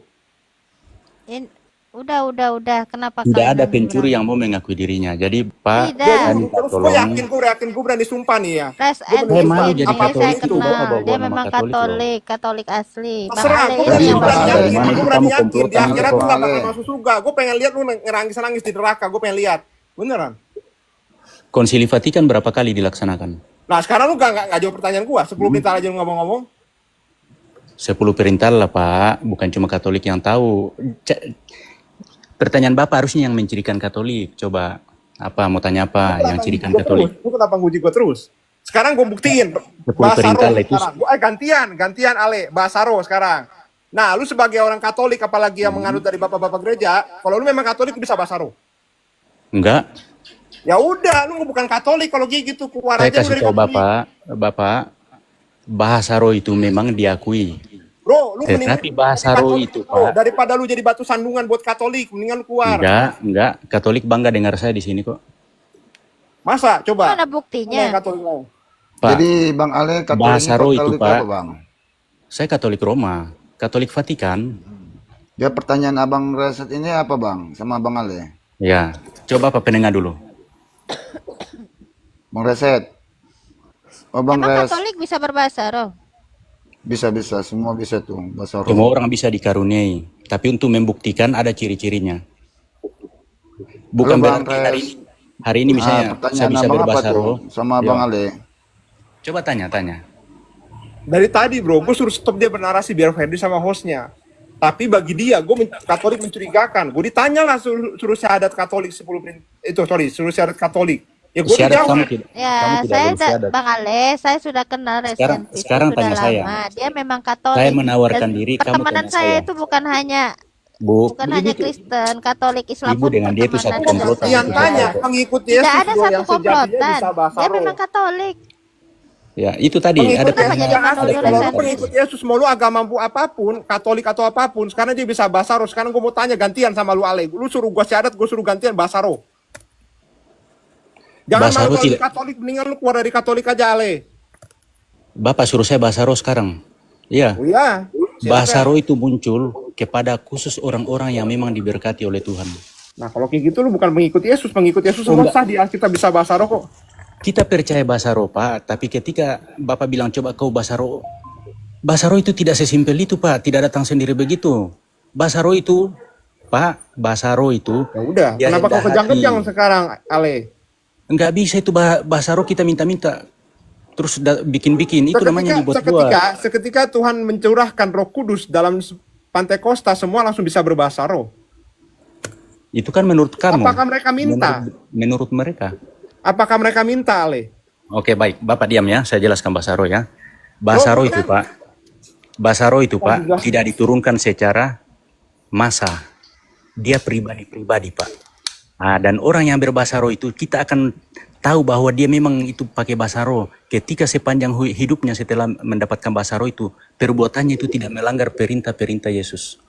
Udah. Kenapa Tidak kalian ada pencuri bilang- yang mau mengakui dirinya. Jadi, Pak, Tidak. saya minta Terus gue tolong. yakin, gue berani sumpah nih ya. Res Gua and bener-bener mau Christian, jadi ini Katolik saya itu, Bapak kenal. bawa Dia nama memang Katolik, Katolik asli. Bang Terserah, Ale gue ini berani yang Bang berani Ale. yakin, Gimana gue itu berani kamu yakin. Di komplotan akhirat gitu, lu gak Ale? bakal masuk surga. Gue pengen lihat lu nangis-nangis di neraka. Gue pengen lihat. Beneran. Konsili Vatikan berapa kali dilaksanakan? Nah sekarang lu gak jawab pertanyaan gue. 10 perintah aja lu ngomong-ngomong. 10 perintah lah, Pak. Bukan cuma Katolik yang tahu. Pertanyaan Bapak harusnya yang mencirikan Katolik. Coba, apa mau tanya apa yang cirikan Katolik? Lu kenapa nguji gue terus? Sekarang gue buktiin. 10 Bahasa perintah roh lah itu. sekarang. Gantian Ale. Bahasa roh sekarang. Nah lu sebagai orang Katolik, apalagi yang menganut dari bapak-bapak gereja, kalau lu memang Katolik lu bisa bahasa roh. Enggak. Ya udah, lu bukan Katolik kalau kayak gitu, keluar Saya aja lu kasih dari tahu Katolik. Bapak, bahasa roh itu memang diakui. Bro, lu Tetapi mendingan bahasa jadi roh Katolik, itu, bro. Pak. Daripada lu jadi batu sandungan buat Katolik, mendingan lu keluar. Enggak. Katolik bangga dengar saya di sini kok. Masa? Coba. Mana Mana yang buktinya? Katolik lain? Pak, Jadi Bang Ale Katolik bahasa roh itu, Katolik Pak. apa, Bang? saya Katolik Roma, Katolik Vatikan. Ya pertanyaan Abang Reset ini apa, Bang? Sama Bang Ale. Ya, coba Pak pendengar dulu. Bang Reset. Oh, Bang Emang Res. Katolik bisa berbahasa roh? Bisa, semua bisa tuh bahasa Semua roh. orang bisa dikaruniai, tapi untuk membuktikan ada ciri-cirinya. Bukan Halo, Bang berarti hari Res. ini, Hari ini misalnya saya Pertanyaan bisa abang apa berbahasa tuh roh. sama Yo, Bang Ale? coba tanya. Dari tadi bro, gue suruh stop dia bernarasi biar Ferdi sama hostnya. Tapi bagi dia, Katolik mencurigakan. Gue ditanya lah suruh syahadat Katolik 10 suruh syahadat Katolik. Ya gue Syahadat kamu dijawab. tidak Ya, boleh syahadat. Bang Ale, saya sudah kenal Sekarang Resentis itu sekarang sudah tanya saya. lama. Dia memang Saya Katolik. menawarkan Dan diri, kamu pertemanan tanya saya saya. itu bukan hanya Bu, Kristen, Katolik, Islam Ibu pun dengan dia itu satu pertemanan komplotan Yang itu saya. tanya, saya. pengikut Tidak Yesus ada bro, satu yang sejatinya komplotan. bisa bahasa Dia roh. memang Katolik. Ya, itu tadi ada Pengikut Kenapa Yesus jadi yang menuduh asli, kalau lu Resentis? pengikut Yesus, mau lu agama apapun, Katolik atau apapun, sekarang dia bisa bahasa roh. Sekarang gue mau tanya gantian sama lu Ale. Lu suruh gue syahadat, gue suruh gantian bahasa roh. Jangan bahasa malu roh kalau di tidak. Katolik, mendingan lu keluar dari Katolik aja Ale. Bapak suruh saya bahasa roh sekarang. Iya, Oh iya, bahasa silakan. roh itu muncul kepada khusus orang-orang yang memang diberkati oleh Tuhan. Nah kalau kayak gitu lu bukan pengikut Yesus Oh semua enggak, sah di Alkitab bisa bahasa roh kok. kita percaya bahasa roh Pak, tapi ketika Bapak bilang coba kau bahasa roh itu tidak sesimpel itu Pak, tidak datang sendiri begitu. Bahasa roh itu, Pak, bahasa roh itu Ya udah, dia kenapa rendah kau kejang-kejang hati. sekarang Ale? Enggak bisa itu bahasa roh kita minta-minta. Terus bikin-bikin, itu namanya dibuat-buat. Seketika Tuhan mencurahkan Roh Kudus dalam Pantekosta, semua langsung bisa berbahasa roh. Itu kan menurut kamu, Apakah mereka minta? menurut mereka. Apakah mereka minta Ale? Oke baik, Bapak diam ya, saya jelaskan bahasa roh ya. Bahasa roh itu Pak, bahasa roh itu Pak tidak diturunkan secara massa. Dia pribadi-pribadi Pak. Nah, dan orang yang berbahasa roh itu kita akan tahu bahwa dia memang itu pakai bahasa roh. Ketika sepanjang hidupnya setelah mendapatkan bahasa roh itu, perbuatannya itu tidak melanggar perintah-perintah Yesus.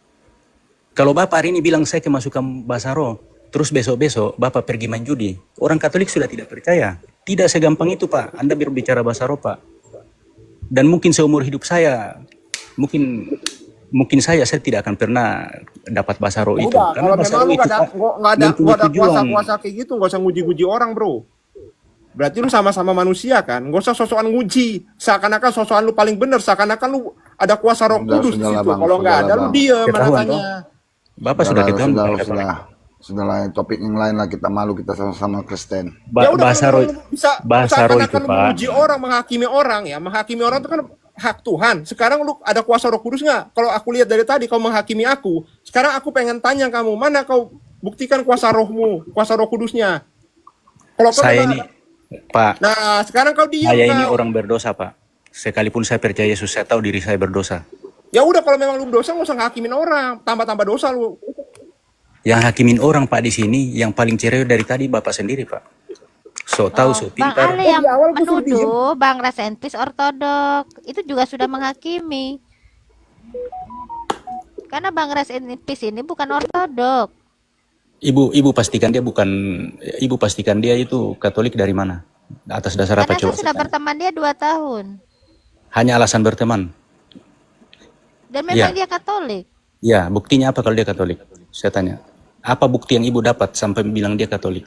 Kalau Bapak hari ini bilang saya kemasukan bahasa roh, terus besok-besok Bapak pergi main judi, orang Katolik sudah tidak percaya. Tidak segampang itu Pak, Anda berbicara bahasa roh Pak. Dan mungkin seumur hidup saya, mungkin saya tidak akan pernah dapat bahasa roh itu. Udah, Karena kalau bahasa memang roh lu itu Pak nggak ada mempunyai tujuan. kuasa-kuasa kayak gitu, nggak usah nguji-nguji orang bro. Berarti lu sama-sama manusia kan, nggak usah sosokan nguji. Seakan-akan sosokan lu paling benar, seakan-akan lu ada kuasa Roh Kudus di situ. Kalau nggak ada, lu diem Ketahuan makanya. Bapak sudah ketahuan bukan Katolik. Sudahlah, topik yang lain lah, kita malu, kita sama-sama Kristen. Ya udah, Bahasa kalau roh, lu bisa bahasa roh itu seakan-akan lu Pak. menguji orang, menghakimi orang ya, menghakimi orang itu kan hak Tuhan. Sekarang lu ada kuasa Roh Kudus nggak? Kalau aku lihat dari tadi kau menghakimi aku, sekarang aku pengen tanya kamu, mana kau buktikan kuasa rohmu, kuasa Roh Kudusnya? Kalau kau Saya memang ini Pak, nah, sekarang kau diam saya ini kau. orang berdosa Pak. Sekalipun saya percaya Yesus, saya tahu diri saya berdosa. Ya udah, kalau memang lu berdosa nggak usah ngakimin orang, tambah-tambah dosa lu. Yang hakimin orang Pak di sini, yang paling cerewet dari tadi Bapak sendiri Pak. So tahu, so Bang pintar. Ale yang menuduh Bang Resentis ortodok itu juga sudah menghakimi. Karena Bang Resentis ini bukan ortodok. Ibu pastikan dia itu Katolik dari mana? Atas dasar apa Karena coba? saya sudah berteman dia 2 tahun. Hanya alasan berteman. Dan memang Iya. dia Katolik. Ya, buktinya apa kalau dia Katolik? Saya tanya. Apa bukti yang ibu dapat sampai bilang dia Katolik?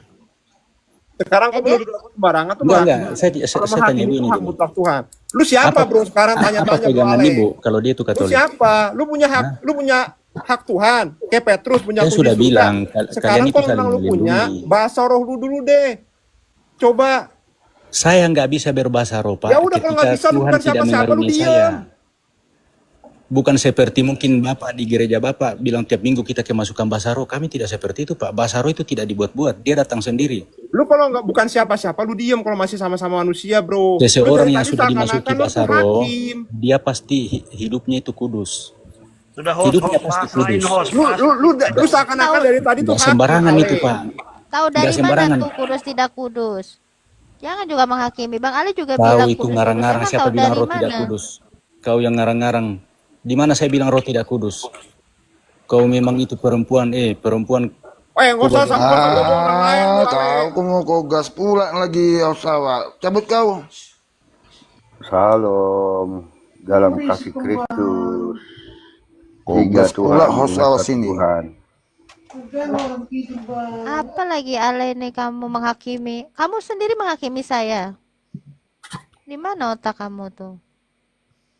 Sekarang kau menuduh aku sembarangan tuh Enggak. menghakimi. Saya Kalau tanya menghakimi ibu itu ini hak dulu. mutlak Tuhan. Lu siapa bro sekarang Apa tanya-tanya bro pegangan Ale? ibu kalau dia itu Lu Katolik? siapa? Lu punya hak Tuhan. Kayak Petrus punya Saya kunci sudah surga. bilang, Sekarang kalian itu kalau saling memang lu punya, melindungi. bahasa roh lu dulu deh. Coba. Saya nggak bisa berbahasa roh Pak. Ya udah, kalau nggak bisa, lu Tuhan bukan tidak siapa-siapa, lu mengaruniai diam. saya. Bukan seperti mungkin Bapak di gereja Bapak bilang tiap minggu kita kemasukan bahasa roh. Kami tidak seperti itu Pak. Bahasa roh itu tidak dibuat-buat. Dia datang sendiri. Lu kalau nggak bukan siapa-siapa, lu diam kalau masih sama-sama manusia bro. Seseorang Lu dari yang tadi sudah dimasuki seakan-akan lu bahasa tuh roh, hakim. dia pasti hidupnya itu kudus. Sudah host, Hidupnya host, pasti bahas lain kudus. host. Lu seakan-akan dari tadi tuh Nggak hakim. sembarangan Ale. itu Pak. Tahu dari Nggak mana sembarangan. tuh kudus tidak kudus? Jangan juga menghakimi. Bang Ali juga Tahu bilang itu kudus. ngarang-ngarang. Emang Siapa tahu bilang dari roh tidak mana? kudus? Kau yang ngarang-ngarang. Di mana saya bilang roh tidak kudus? Kau memang itu perempuan, Nggak usah sama orang lain. lu, Ale. Tahu kau mau kau gas pula lagi, Osawa. Cabut kau. Salam dalam kasih Kristus. Kau Tiga gas pula, Tuhan, Osawa satu sini. Tuhan. Apa lagi Ale ini kamu menghakimi? Kamu sendiri menghakimi saya. Di mana otak kamu tuh?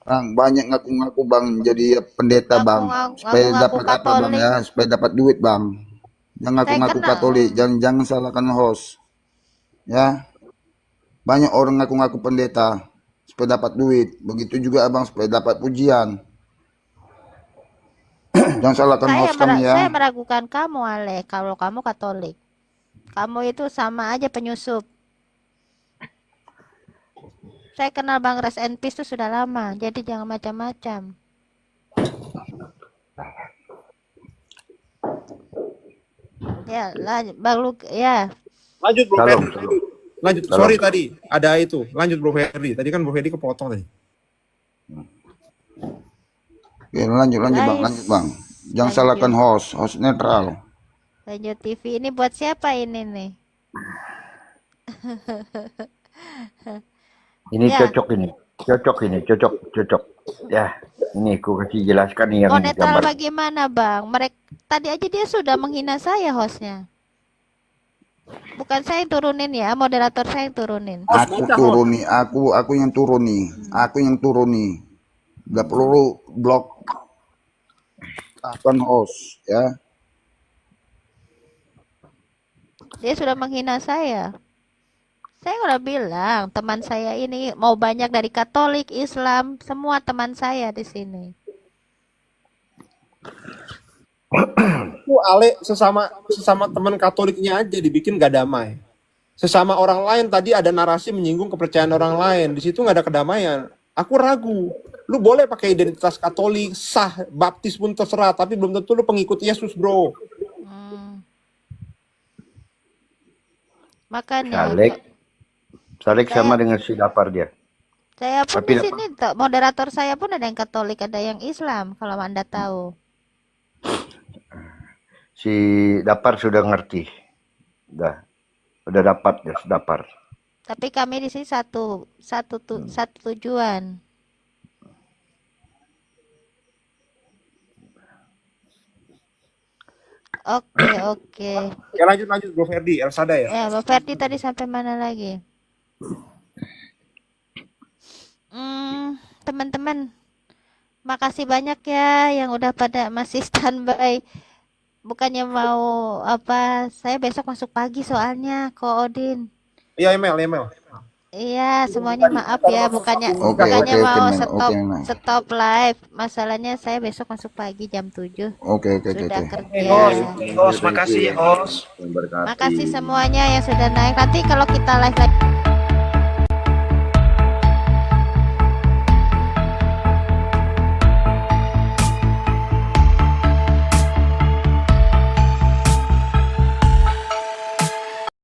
Bang, banyak ngaku-ngaku bang jadi pendeta bang, supaya Ngaku-ngaku dapat apa bang Katolik. ya, supaya dapat duit bang. Jangan Saya ngaku-ngaku kenal. Katolik, jangan salahkan host. Ya, banyak orang ngaku-ngaku pendeta supaya dapat duit. Begitu juga abang supaya dapat pujian. Jangan salahkan host kami Saya ya. meragukan kamu, Ale. Kalau kamu Katolik, kamu itu sama aja penyusup. Saya kenal Bang Rest and Peace itu sudah lama, jadi jangan macam-macam. Ya, Bang Luk, ya. Lanjut Bro Salam, Ferdi. salam. Lanjut. Salam. Sorry tadi ada itu. Lanjut Bro Ferdi. Tadi kan Bro Ferdi kepotong tadi. Oke, lanjut bang, Guys, lanjut bang. Jangan lanjut. salahkan host netral. Lanjut TV ini buat siapa ini nih? Ini Ya. cocok ini. Cocok. Ya, ini aku kasih jelaskan nih yang Mau ini netral gambar. bagaimana, Bang? Tadi aja dia sudah menghina saya hostnya. Bukan saya yang turunin ya, moderator saya yang turunin. Aku turuni, aku yang turuni, aku yang turuni. Gak perlu blok akun host ya. Dia sudah menghina saya. Saya udah bilang, teman saya ini mau banyak dari Katolik, Islam, semua teman saya di sini. Itu Ale sesama teman Katoliknya aja dibikin gak damai. Sesama orang lain tadi ada narasi menyinggung kepercayaan orang lain. Di situ nggak ada kedamaian. Aku ragu. Lu boleh pakai identitas Katolik, sah, baptis pun terserah, tapi belum tentu lu pengikut Yesus, bro. Makanya Salek sama dengan si Dapar dia. saya pun Tapi di sini moderator saya pun ada yang Katolik, ada yang Islam, kalau Anda tahu. Si Dapar sudah ngerti. Udah dapat ya Dapar. Tapi kami di sini satu tujuan. Oke. Ya lanjut Bro Ferdi, Elsada ya. Ya, Bang Ferdi tadi sampai mana lagi? Teman-teman, makasih banyak ya yang udah pada masih standby. Bukannya mau apa, saya besok masuk pagi soalnya, Ko Odin. Iya, email. Iya, semuanya maaf ya, bukannya Oke, mau Mel. stop live. Masalahnya saya besok masuk pagi jam 7. Oke. Sudah kerja. Host, makasih host. Makasih semuanya yang sudah naik. Nanti kalau kita live